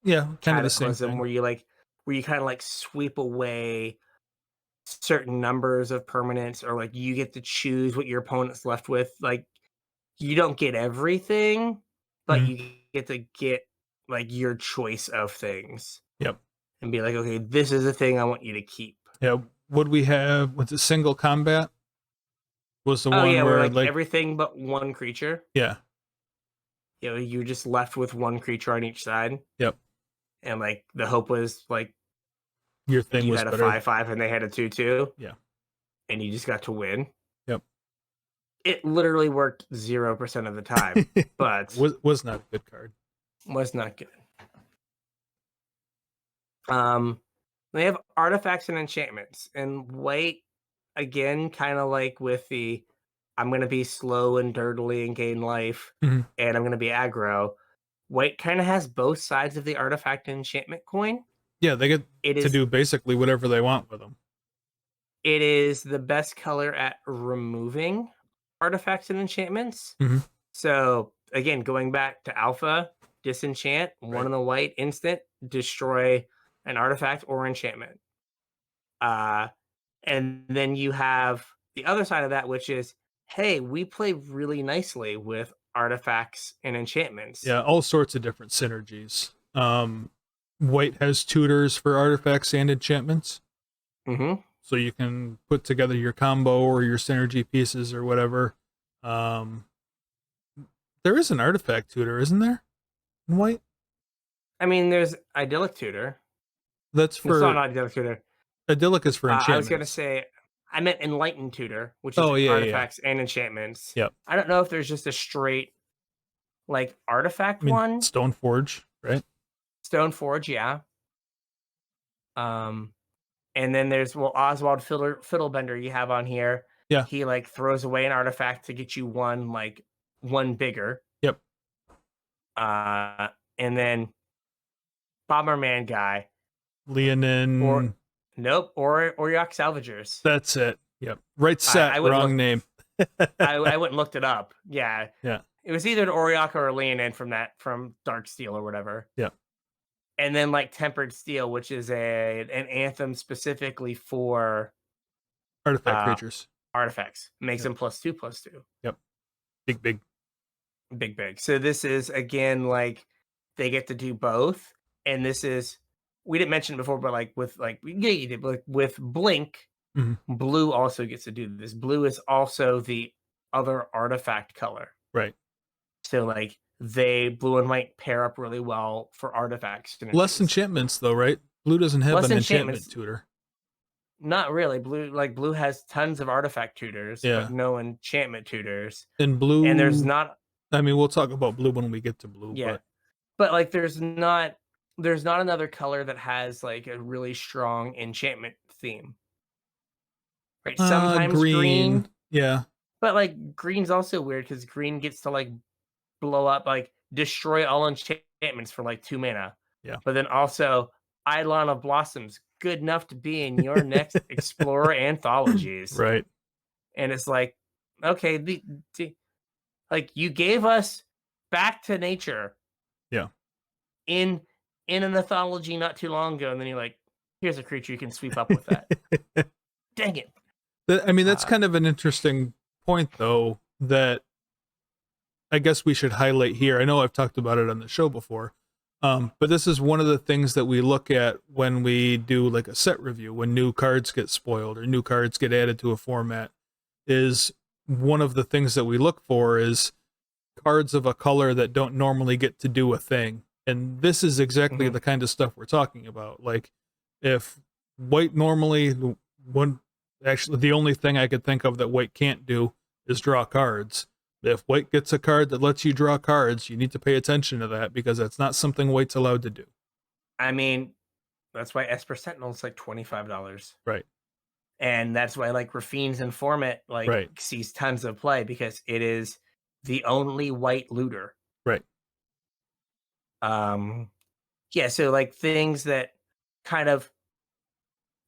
Yeah, kind of the same thing. Where you kind of like sweep away certain numbers of permanents, or like you get to choose what your opponent's left with. Like you don't get everything, but you get to get like your choice of things. Yep. And be like, okay, this is the thing I want you to keep. Yeah. Would we have, was it single combat? Was the one where like everything but one creature. Yeah. You're just left with one creature on each side. Yep. And like the hope was like your thing was had better. a 5/5 and they had a 2/2. Yeah. And you just got to win. Yep. It literally worked 0% of the time, but was not a good card. Was not good. They have artifacts and enchantments, and white again, kind of like with the I'm going to be slow and dirtily and gain life, and I'm going to be aggro. White kind of has both sides of the artifact and enchantment coin. Yeah, they get to do basically whatever they want with them. It is the best color at removing artifacts and enchantments. So again, going back to alpha, disenchant, one in the white, instant, destroy an artifact or enchantment. And then you have the other side of that, which is, hey, we play really nicely with artifacts and enchantments. Yeah, all sorts of different synergies. White has tutors for artifacts and enchantments. Mm-hmm. So you can put together your combo or your synergy pieces or whatever. There is an artifact tutor, isn't there? In white? I mean, there's idyllic tutor. That's It's not for an idyllic tutor. idyllic is for I was gonna enchantments. say I meant enlightened tutor, which is Oh yeah, yeah. artifacts and enchantments. Yep. I don't know if there's just a straight like artifact I mean one. Stoneforge, right? Stoneforge, yeah. And then there's Oswald Fiddlebender you have on here. Yeah. He like throws away an artifact to get you one bigger. Yep. And then Bomberman guy. Leonin. Or nope, or Oriok Salvagers. That's it. Yep. Right set, wrong name. I went and looked it up. Yeah. Yeah. It was either an Oriok or a Leonin from Dark Steel or whatever. Yeah. And then like Tempered Steel, which is an anthem specifically for Artifact creatures. Artifacts. Makes them +2/+2. Yep. Big. So this is again like they get to do both. And this is we didn't mention it before, but like with Blink, blue also gets to do this. Blue is also the other artifact color. Right. So like blue and white pair up really well for artifacts. Less enchantments though, right? Blue doesn't have an enchantment tutor. Not really. Blue has tons of artifact tutors, but no enchantment tutors. And blue, and there's not. I mean, we'll talk about blue when we get to blue. Yeah, but like there's not another color that has like a really strong enchantment theme. Right. Sometimes green. Yeah. But like green's also weird because green gets to like blow up, like destroy all enchantments for like 2 mana. Yeah. But then also Eidolon of Blossoms, good enough to be in your next Explorer anthologies. Right. And it's like, okay, like you gave us Back to Nature. Yeah. In an anthology not too long ago, and then you're like, here's a creature you can sweep up with that. Dang it. I mean, that's kind of an interesting point, though, that I guess we should highlight here. I know I've talked about it on the show before, but this is one of the things that we look at when we do like a set review, when new cards get spoiled or new cards get added to a format, is one of the things that we look for is cards of a color that don't normally get to do a thing. And this is exactly the kind of stuff we're talking about. Like if white normally actually the only thing I could think of that white can't do is draw cards. If white gets a card that lets you draw cards, you need to pay attention to that because that's not something white's allowed to do. I mean, that's why Esper Sentinel is like $25. Right. And that's why like Rafine's Informant sees tons of play because it is the only white looter. Right. Yeah, so like things that kind of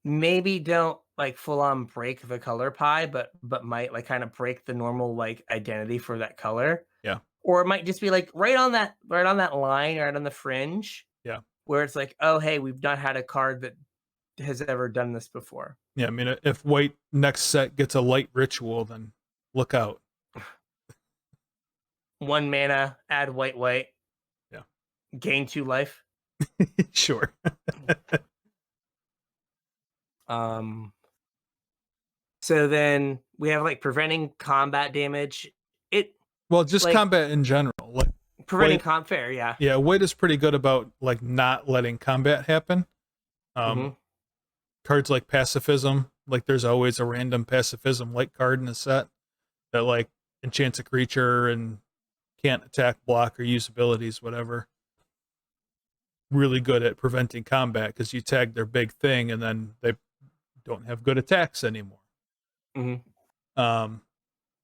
maybe don't like full on break the color pie, but might like kind of break the normal like identity for that color. Yeah. Or it might just be like right on that line, right on the fringe. Yeah. Where it's like, oh hey, we've not had a card that has ever done this before. Yeah, I mean if white next set gets a light ritual, then look out. 1 mana, add white. Yeah. Gain 2 life. Sure. So then we have like preventing combat damage. Just like, combat in general. Like preventing combat fair, yeah. Yeah, white is pretty good about like not letting combat happen. Cards like pacifism, like there's always a random pacifism like card in a set that like enchants a creature and can't attack, block, or use abilities, whatever. Really good at preventing combat because you tag their big thing and then they don't have good attacks anymore.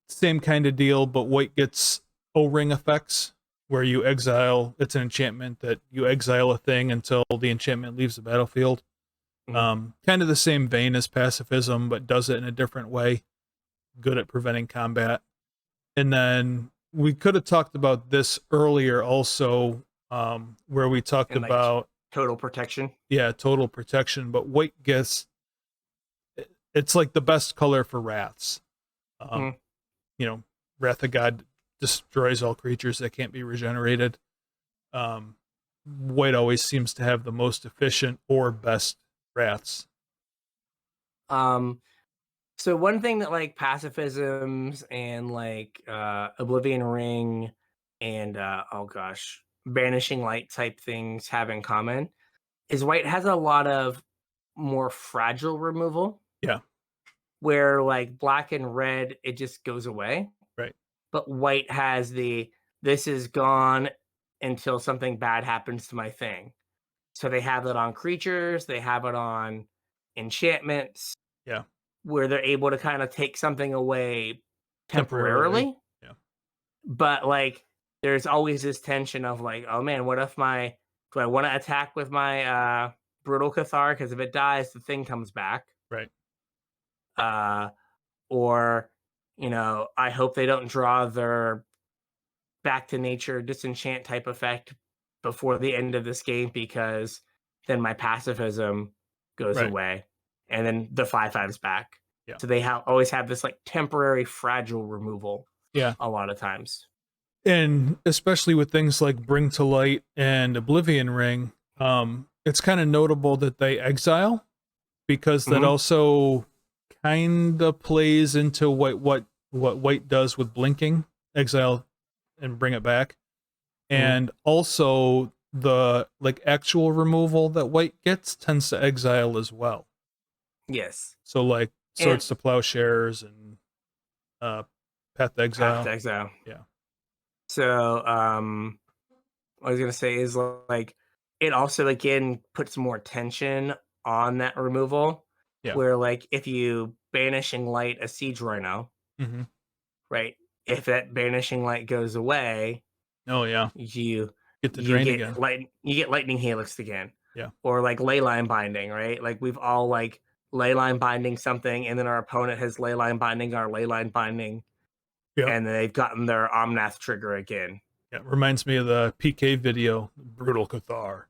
Same kind of deal, but white gets O-ring effects where you exile. It's an enchantment that you exile a thing until the enchantment leaves the battlefield. Kind of the same vein as pacifism, but does it in a different way. Good at preventing combat. And then we could have talked about this earlier also, where we talked about total protection. Yeah, total protection. But white gets, it's like the best color for wraths. You know, Wrath of God destroys all creatures that can't be regenerated. white always seems to have the most efficient or best wraths. So one thing that like pacifisms and like Oblivion Ring and oh gosh, Banishing Light type things have in common is white has a lot of more fragile removal, Yeah, where like black and red it just goes away. right. But white has the this is gone until something bad happens to my thing. So they have it on creatures, they have it on enchantments, Yeah, where they're able to kind of take something away temporarily. temporarily. Yeah, But like there's always this tension of like, oh man, what if my do I want to attack with my brutal Cathar? Because if it dies, the thing comes back. right. Uh or I hope they don't draw their back to nature disenchant type effect before the end of this game, because then my pacifism goes Right. away and then the 5/5's back. Yeah. So they always have this like temporary fragile removal Yeah. a lot of times. And especially with things like Bring to Light and Oblivion Ring, it's kind of notable that they exile, because that also kind of plays into what white does with blinking, exile and bring it back. And also the like actual removal that white gets tends to exile as well. Yes. So like Swords to Plowshares and Path to Exile. Path to Exile. Yeah. So what I was gonna say is like it also again puts more tension on that removal. Yeah. Where like if you Banishing Light a Siege Rhino, right? If that Banishing Light goes away, oh yeah, you get the drain again. You get Lightning Helix again. Yeah. Or like Leyline Binding, right? Like we've all like Leyline Binding something, and then our opponent has Leyline Binding our Leyline Binding. Yeah. And they've gotten their Omnath trigger again. Yeah, reminds me of the PK video, Brutal Cathar.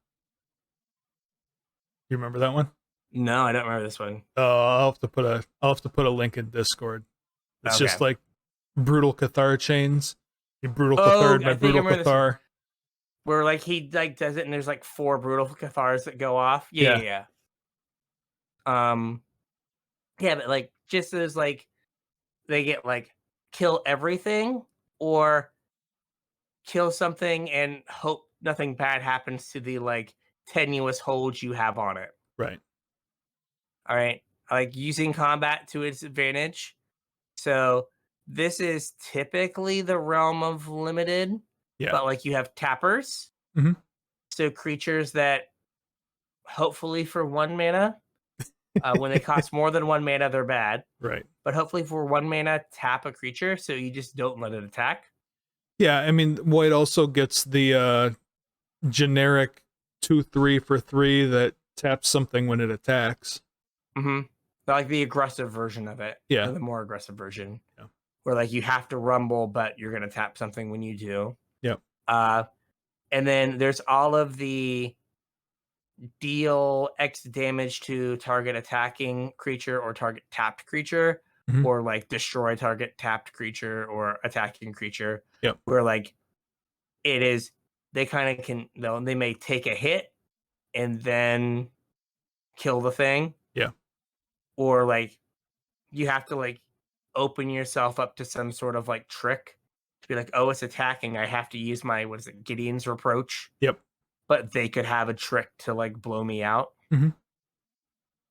You remember that one? No, I don't remember this one. I'll have to put a link in Discord. It's just like Brutal Cathar chains. You Brutal Cathar by Brutal Cathar. Where like he like does it and there's like 4 Brutal Cathars that go off. Yeah. Yeah, but like just as like they get like kill everything or kill something and hope nothing bad happens to the like tenuous hold you have on it. Right. All right. Like using combat to its advantage. So this is typically the realm of limited. Yeah. But like you have tappers. So creatures that hopefully for 1 mana, when they cost more than 1 mana, they're bad. Right. But hopefully for 1 mana, tap a creature so you just don't let it attack. Yeah, I mean, white also gets the generic 2/3 for 3 that taps something when it attacks. Like the aggressive version of it. Yeah. Or the more aggressive version. Yeah. Where like you have to rumble, but you're gonna tap something when you do. Yep. And then there's all of the deal X damage to target attacking creature or target tapped creature, or like destroy target tapped creature or attacking creature. Yep. Where like it is, they kind of can, they may take a hit and then kill the thing. Yeah. Or like you have to like open yourself up to some sort of like trick to be like, oh, it's attacking. I have to use my, what is it, Gideon's Reproach? Yep. But they could have a trick to like blow me out.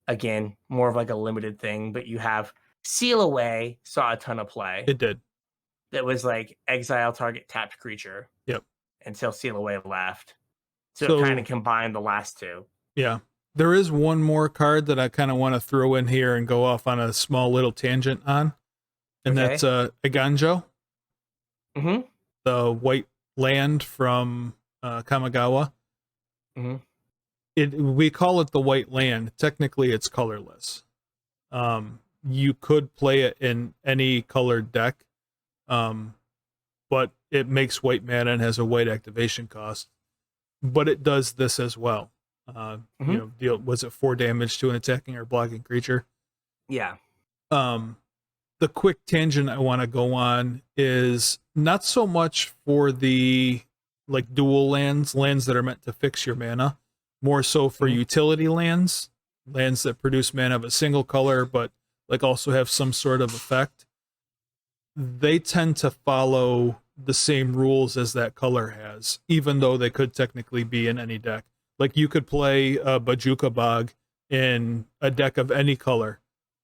Again, more of like a limited thing, but you have Seal Away saw a ton of play. It did. That was like exile target tapped creature. Yep. Until Seal Away left. So it kind of combined the last two. Yeah. There is one more card that I kind of want to throw in here and go off on a small little tangent on. And that's Iganjo. The white land from Kamigawa. We call it the white land. Technically, it's colorless. You could play it in any colored deck, but it makes white mana and has a white activation cost. But it does this as well. Was it 4 damage to an attacking or blocking creature? Yeah. The quick tangent I want to go on is not so much for the like dual lands, lands that are meant to fix your mana, more so for utility lands, lands that produce mana of a single color, but like also have some sort of effect. They tend to follow the same rules as that color has, even though they could technically be in any deck. Like you could play a Bajuka Bog in a deck of any color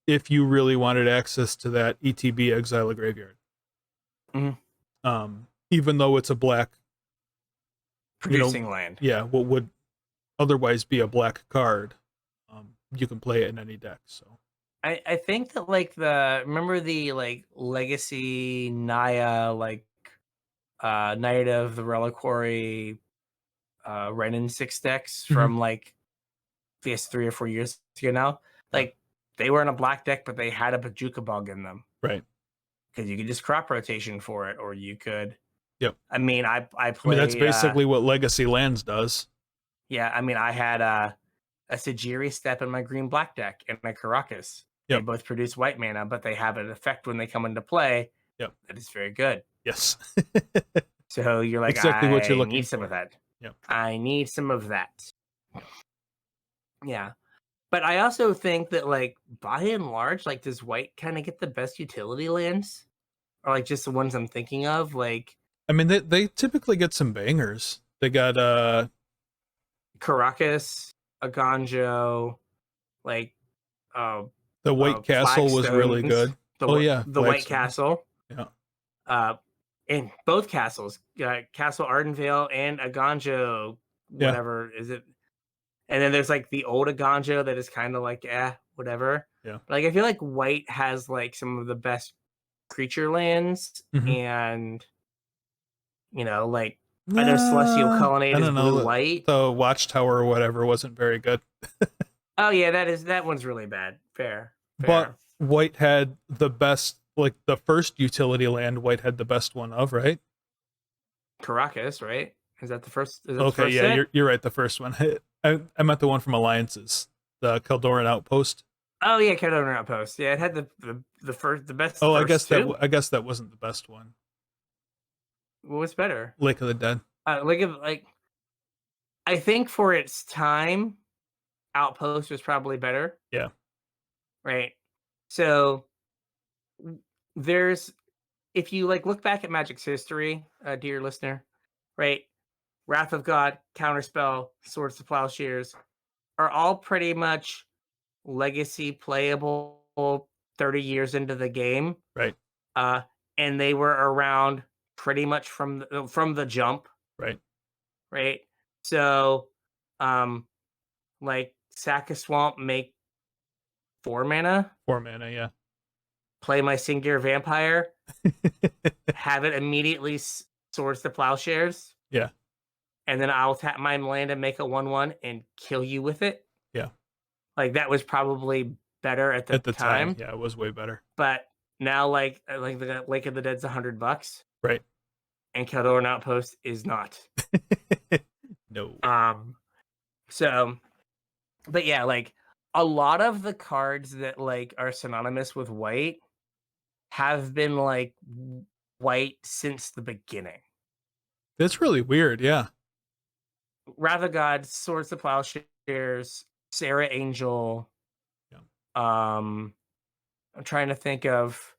if you really wanted access to that ETB Exile a Graveyard. Even though it's a black producing land. Yeah, what would otherwise be a black card, you can play it in any deck. So I think that like remember the like Legacy Naya like Knight of the Reliquary Renin 6 decks from like I guess 3 or 4 years ago now. Like they were in a black deck, but they had a Bajuka Bug in them. Right. Because you could just crop rotation for it, or you could. Yep. I mean, I played. I mean, that's basically what Legacy Lands does. Yeah, I mean, I had a Sajiri Step in my green black deck and my Caracas. They both produce white mana, but they have an effect when they come into play. Yep. That is very good. Yes. So you're like, exactly what you're looking need for. some of that. Yep. I need some of that. Yeah. But I also think that, like, by and large, like, does white kind of get the best utility lands? Or, like, just the ones I'm thinking of? Like, I mean, they typically get some bangers. They got Caracas, Aganjo, like, the White Castle was really good. The White Castle. Yeah. In both castles, Castle Ardenvale and Aganjo, whatever is it? And then there's like the old Aganjo that is kind of like whatever. Yeah. Like I feel like white has like some of the best creature lands, and like I know Celestial Colonnade is blue-white. The Watchtower or whatever wasn't very good. Oh yeah, that one's really bad. Fair. But white had the best, like the first utility land. White had the best one of, right? Caracas, right? Is that the first? Okay, yeah, you're right. The first one. I meant the one from Alliances, the Keldoran Outpost. Oh yeah, Keldoran Outpost. Yeah, it had the best. Oh, I guess that wasn't the best one. What was better? Lake of the Dead. I think for its time, Outpost was probably better. Yeah. Right. So if you like look back at Magic's history, dear listener, right? Wrath of God, Counterspell, Swords to Plowshares are all pretty much legacy playable 30 years into the game. Right. And they were around pretty much from the jump. Right. Right. So like sack a swamp, make 4 mana. 4 mana, yeah. Play my Singir Vampire. Have it immediately Swords to Plowshares. Yeah. And then I'll tap my land and make a 1/1 and kill you with it. Yeah. Like that was probably better at the time. Yeah, it was way better. But now like the Lake of the Dead's $100. Right. And Keldoran Outpost is not. No. So, but yeah, like a lot of the cards that like are synonymous with white have been like white since the beginning. That's really weird, yeah. Wrath of God, Swords to Plowshares, Sarah Angel. Yeah. I'm trying to think of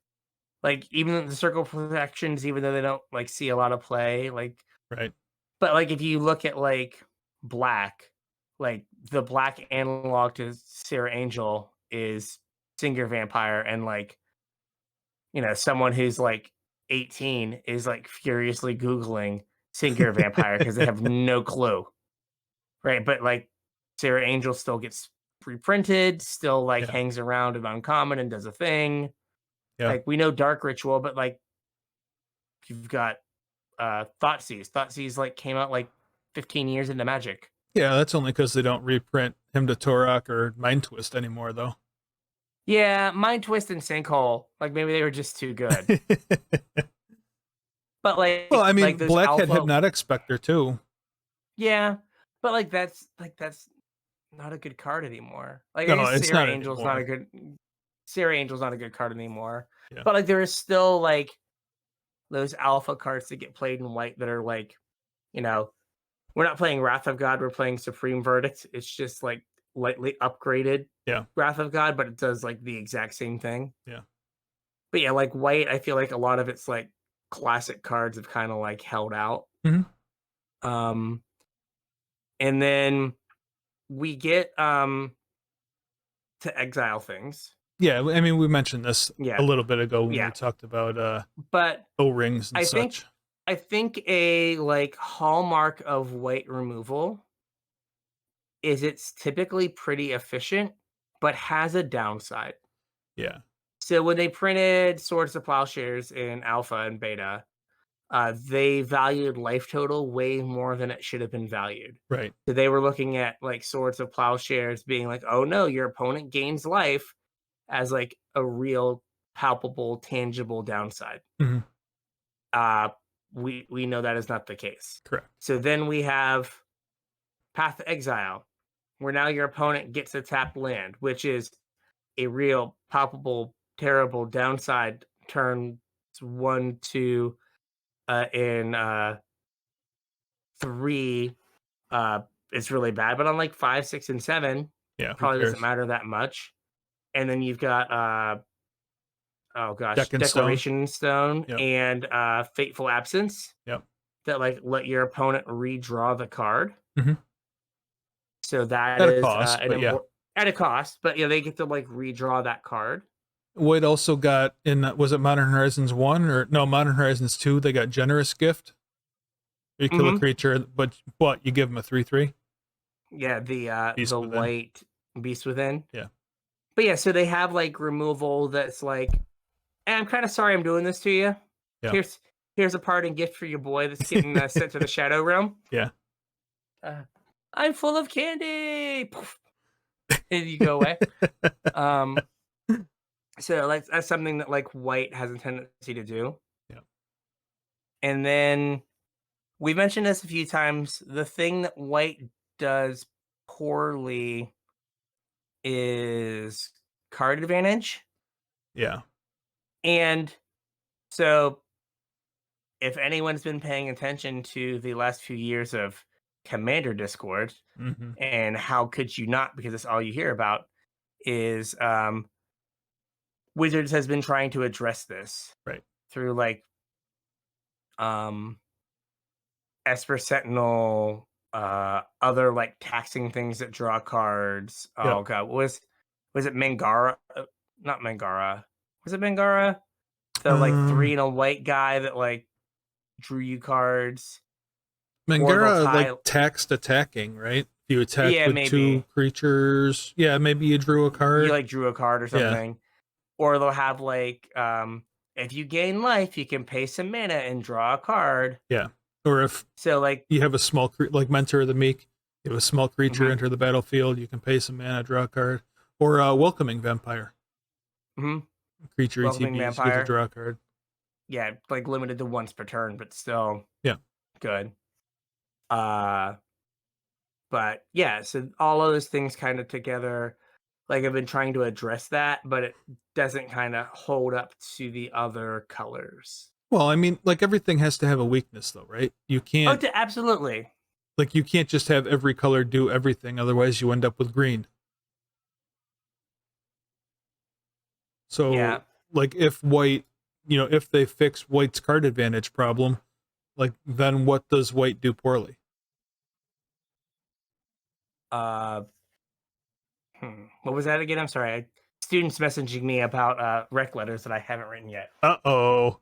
like even the Circle of Protections, even though they don't like see a lot of play, like right. But like if you look at like black, like the black analog to Sarah Angel is Singir Vampire, and like someone who's like 18 is like furiously Googling Singir Vampire because they have no clue. Right. But like Sarah Angel still gets reprinted, still like hangs around in Uncommon and does a thing. Yeah. Like we know Dark Ritual, but like you've got Thoughtseize. Thoughtseize like came out like 15 years into Magic. Yeah, that's only because they don't reprint Hymn to Torok or Mind Twist anymore, though. Yeah, Mind Twist and Sinkhole. Like maybe they were just too good. But like, well, I mean, like Black had Hypnotic Spectre too. Yeah, but like that's not a good card anymore. Like no, it's Sarah not Angel's anymore. not a good. Sarah Angel's not a good card anymore. Yeah. But like there is still like those alpha cards that get played in white that are like you know, we're not playing Wrath of God, we're playing Supreme Verdict. It's just like lightly upgraded Yeah. Wrath of God, but it does like the exact same thing. Yeah. But yeah, like white, I feel like a lot of it's like classic cards have kind of like held out. Mhm. Um and then we get to exile things. Yeah, I mean, we mentioned this a Yeah. little bit ago when we Yeah. talked about But O-rings and I think such. I think a like hallmark of white removal is it's typically pretty efficient, but has a downside. Yeah. So when they printed Swords to Plowshares in alpha and beta, they valued life total way more than it should have been valued. Right. So they were looking at like Swords of Plowshares being like, oh no, your opponent gains life as like a real palpable, tangible downside. Mhm. Uh, we know that is not the case. Correct. So then we have Path to Exile, where now your opponent gets to tap land, which is a real palpable, terrible downside. Turn 1, 2, in 3, uh, it's really bad. But on like 5, 6, and 7, Yeah, who probably doesn't cares? matter that much. And then you've got oh gosh, Deck and Stone. Declaration Stone Yep. and Fateful Absence Yep. that like let your opponent redraw the card. Mhm. So that At a is cost, an but yeah. important at a cost, but yeah, they get to like redraw that card. White also got in was it Modern Horizons 1 or no, Modern Horizons 2, they got Generous Gift. You kill a Hmm. creature, but you give them a 3/3 Yeah, Beast the Within. white Beast Within. Yeah. But yeah, so they have like removal that's like, "Hey, I'm kind of sorry I'm doing this to you. Yeah. Here's here's a parting gift for your boy that's getting sent to the Shadow Realm. Yeah. Uh, I'm full of candy." Poof, and you go away. Um, so like that's something that like white has a tendency to do. Yeah. And then we mentioned this a few times. The thing that white does poorly is card advantage. Yeah. And so if anyone's been paying attention to the last few years of Commander Discord, Mhm. and how could you not, because that's all you hear about, is Wizards has been trying to address this Right. through like um Esper Sentinel, other like taxing things that draw cards. Yep. Oh god, was it Mangara? Not Mangara. Was it Mangara? The like 3 Um and a white guy that like drew you cards, or they'll Mangara like tie. taxed attacking, right? If you attacked Yeah, with 2 maybe creatures, yeah, maybe you drew a you card. like drew a card or Yeah. something, or they'll have like if you gain life, you can pay some mana and draw a card. Yeah. Or if So like, you have a small like Mentor of the Meek, you have a small creature mhm, enter the battlefield, you can pay some mana, draw a card. Or Welcoming Vampire. mhm, Creature Welcoming ETBs, you get to Vampire. draw a card. Yeah, like limited to once per turn, but still Yeah. good. Uh, but yeah, so all of those things kind of together, like I've been trying to address that, but it doesn't kind of hold up to the other colors. Well, I mean, like everything has to have a weakness though, right? You Oh, can't absolutely. you can't just have every color do everything, otherwise you end up with green. Yeah. So, like if white, if they fix white's card advantage problem, like then what does white do poorly? Uh, what was that again? I'm sorry. Students messaging me about rec letters that I haven't written yet. Uh-oh.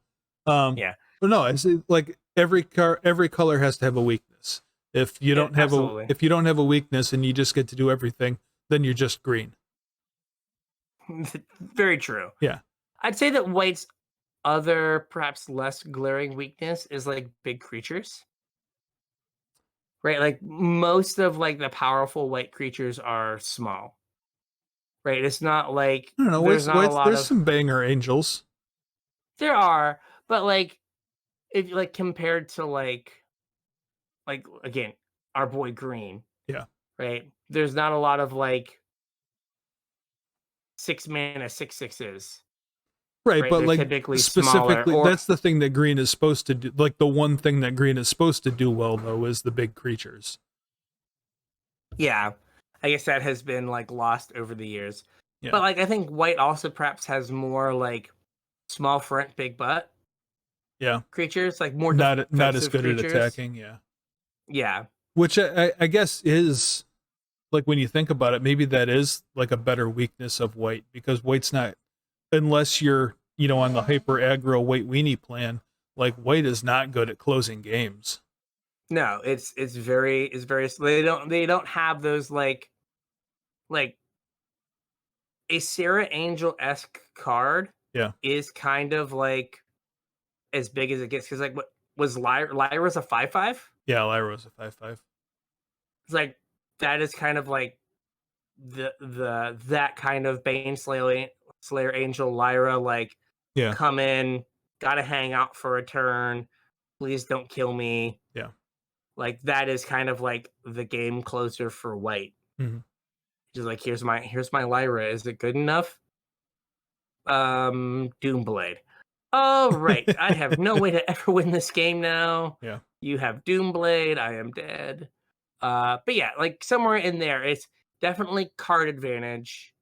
Yeah. But no, it's like every color has to have a weakness. If you Yeah, don't have a absolutely. if you don't have a weakness and you just get to do everything, then you're just green. Very true. Yeah. I'd say that white's other, perhaps less glaring weakness is like big creatures. Right? Like most of like the powerful white creatures are small. Right? It's not like I don't know. there's not a lot There's of some banger angels. there are, but like if like compared to like again, our boy Green, Yeah. right? There's not a lot of like 6 mana 6/6s. Right, right? but They're like typically smaller, specifically, or that's the thing that green is supposed to do. Like the one thing that green is supposed to do well, though, is the big creatures. yeah, I guess that has been like lost over the years. Yeah, But like I think white also perhaps has more like small front, big butt yeah, creatures, like more not as defensive good at creatures. attacking. Yeah, Yeah. which I guess is like when you think about it, maybe that is like a better weakness of white because white's not unless you're on the hyper aggro white weenie plan. Like white is not good at closing games. No, it's very they don't have those like a Sarah Angel-esque card Yeah, is kind of like as big as it gets because like what was Lyra's a 5/5? yeah, Lyra's a 5/5. It's like that is kind of like the that kind of Slayer Angel Lyra like Yeah, come in, gotta hang out for a turn, please don't kill me. yeah. Like that is kind of like the game closer for white. Hmm. Just like here's my Lyra. Is it good enough? Doomblade. All right. I have no way to ever win this game now. Yeah, You have Doomblade. I am dead. But yeah, like somewhere in there, it's definitely card advantage.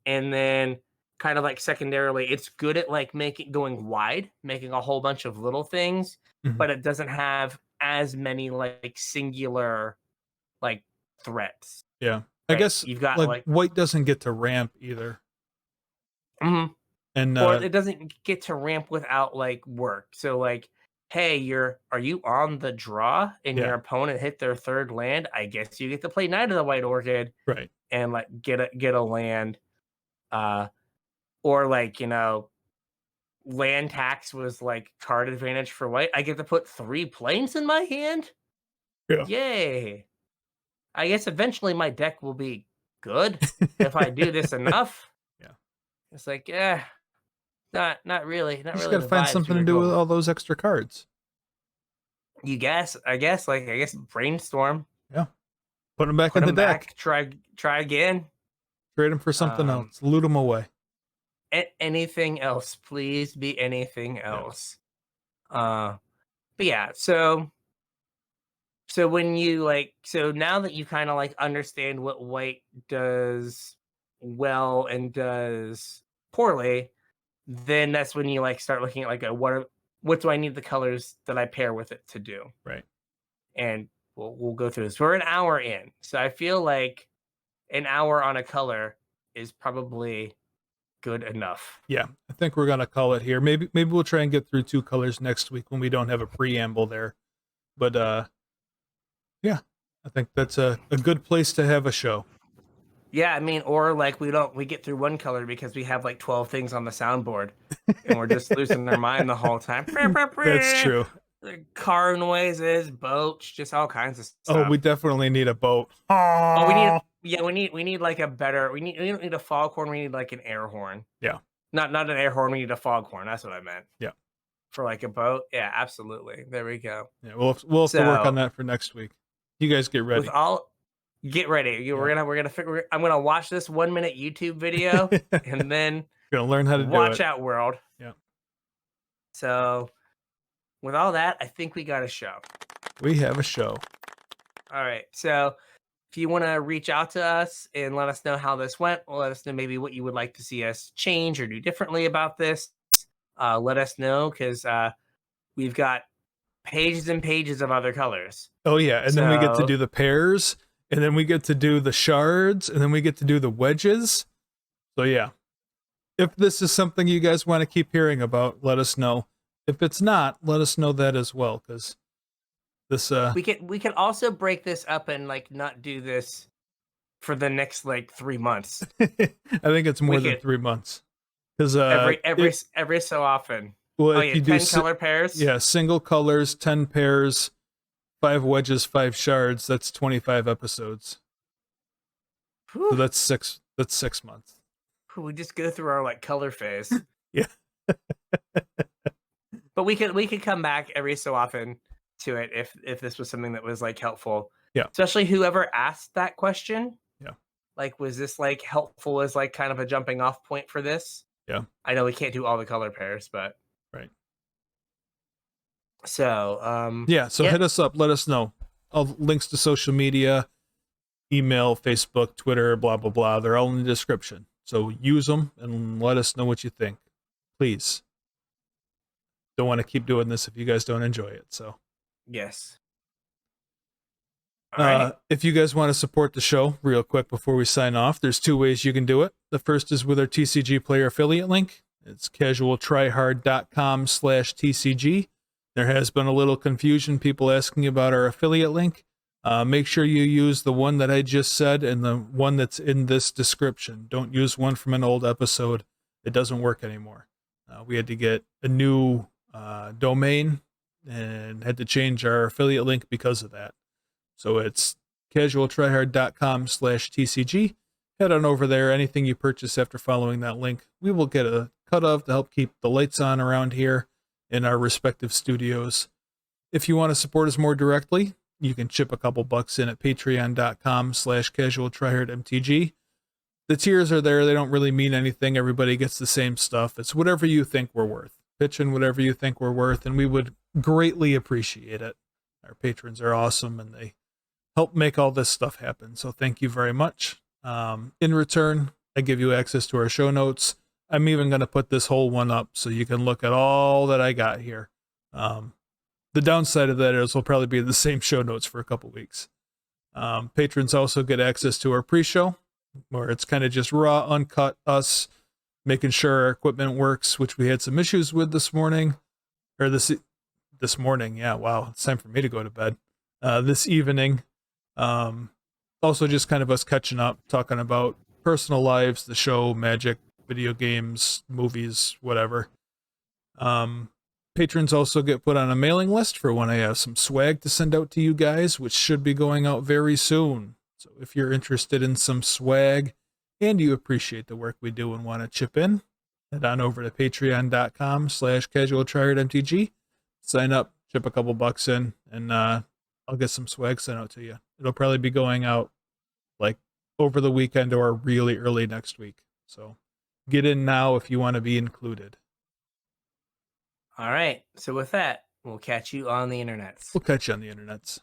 And then kind of like secondarily, it's good at like going wide, making a whole bunch of little things, hmm, but it doesn't have as many like singular like threats. yeah. I Right. guess You've got like like white doesn't get to ramp either, mhm. and Or it doesn't get to ramp without like work. So like, hey, are you on the draw and yeah, your opponent hit their third land? I guess you get to play Knight of the White Orchid right, and like get a land. Uh or like, land tax was like card advantage for white. I get to put 3 planes in my hand. yeah. Yay. I guess eventually my deck will be good if I do this enough. Yeah. It's like, yeah, not really, You not just really got to the find vibes something we to were do with going. all those extra cards. I guess brainstorm, Yeah. Put them back put in the them deck. back, try again. Trade them for something Um, else. Loot them away. anything else, please be anything Yeah. else. Uh, but yeah, so when you so now that you kind of like understand what white does well and does poorly, then that's when you like start looking at like what do I need the colors that I pair with it to do? Right. And we'll go through this. We're an hour in, so I feel like an hour on a color is probably good enough. Yeah. I think we're gonna call it here. Maybe we'll try and get through 2 colors next week when we don't have a preamble there. But yeah, I think that's a good place to have a show. Yeah, I mean, or like we get through one color because we have like 12 things on the soundboard and we're just losing our mind the whole time. That's true. Car noises, boats, just all kinds of Oh, we stuff. definitely need a boat. Oh, we need Oh. yeah, we need like a better we don't need a foghorn, we need like an air horn. Yeah. Not an air horn, we need a foghorn. That's what I meant. Yeah. For like a boat. Yeah, absolutely. There we go. Yeah. We'll have to work on So that for next week. You guys get with ready. all get ready. Yeah. We're gonna figure I'm gonna watch this 1 minute YouTube video and then Gonna learn how to do watch it. out world. Yeah. So with all that, I think we got a show. We have a show. All right. So if you want to reach out to us and let us know how this went, or let us know maybe what you would like to see us change or do differently about this, let us know because we've got pages and pages of other colors. Oh yeah, and then we get to So do the pairs, and then we get to do the shards, and then we get to do the wedges. So yeah. If this is something you guys want to keep hearing about, let us know. If it's not, let us know that as well, because this we can also break this up and like not do this for the next like 3 months. I think it's more We than could 3 months. Because every so often. well, Oh if yeah, you 10 do color pairs. yeah, single colors, 10 pairs, 5 wedges, 5 shards, that's 25 episodes. Whew. So that's 6 months. We just go through our like color phase. Yeah. But we could come back every so often to it if this was something that was like helpful. Yeah. Especially whoever asked that question. Yeah. Like, was this like helpful as like kind of a jumping off point for this? Yeah. I know we can't do all the color pairs, but Right. so Yeah. So hit us up. Let us know. All links to social media, email, Facebook, Twitter, blah, blah, blah. They're all in the description. So use them and let us know what you think. Please. Don't want to keep doing this if you guys don't enjoy it. So, yes. All right. If you guys want to support the show real quick before we sign off, there's 2 ways you can do it. The first is with our TCG player affiliate link. It's CasualTryHard.com/TCG. There has been a little confusion, people asking about our affiliate link. Make sure you use the one that I just said and the one that's in this description. Don't use one from an old episode. It doesn't work anymore. We had to get a new domain and had to change our affiliate link because of that. So it's CasualTryHard.com/TCG. Head on over there. Anything you purchase after following that link, we will get a cut of to help keep the lights on around here in our respective studios. If you want to support us more directly, you can chip a couple bucks in at patreon.com/CasualTryHardMTG. The tiers are there. They don't really mean anything. Everybody gets the same stuff. It's whatever you think we're worth. Pitch in whatever you think we're worth, and we would greatly appreciate it. Our patrons are awesome, and they help make all this stuff happen. So thank you very much. In return, I give you access to our show notes. I'm even going to put this whole one up so you can look at all that I got here. The downside of that is we'll probably be in the same show notes for a couple weeks. Patrons also get access to our pre-show, where it's kind of just raw, uncut, us making sure our equipment works, which we had some issues with this morning. Or this morning, yeah, wow, it's time for me to go to bed. This evening. Also just kind of us catching up, talking about personal lives, the show, magic, video games, movies, whatever. Patrons also get put on a mailing list for when I have some swag to send out to you guys, which should be going out very soon. So if you're interested in some swag and you appreciate the work we do and want to chip in, head on over to patreon.com/CasualTryHardMTG. Sign up, chip a couple bucks in, and I'll get some swag sent out to you. It'll probably be going out like over the weekend or really early next week. So get in now if you want to be included. All right. So with that, we'll catch you on the internets. We'll catch you on the internets.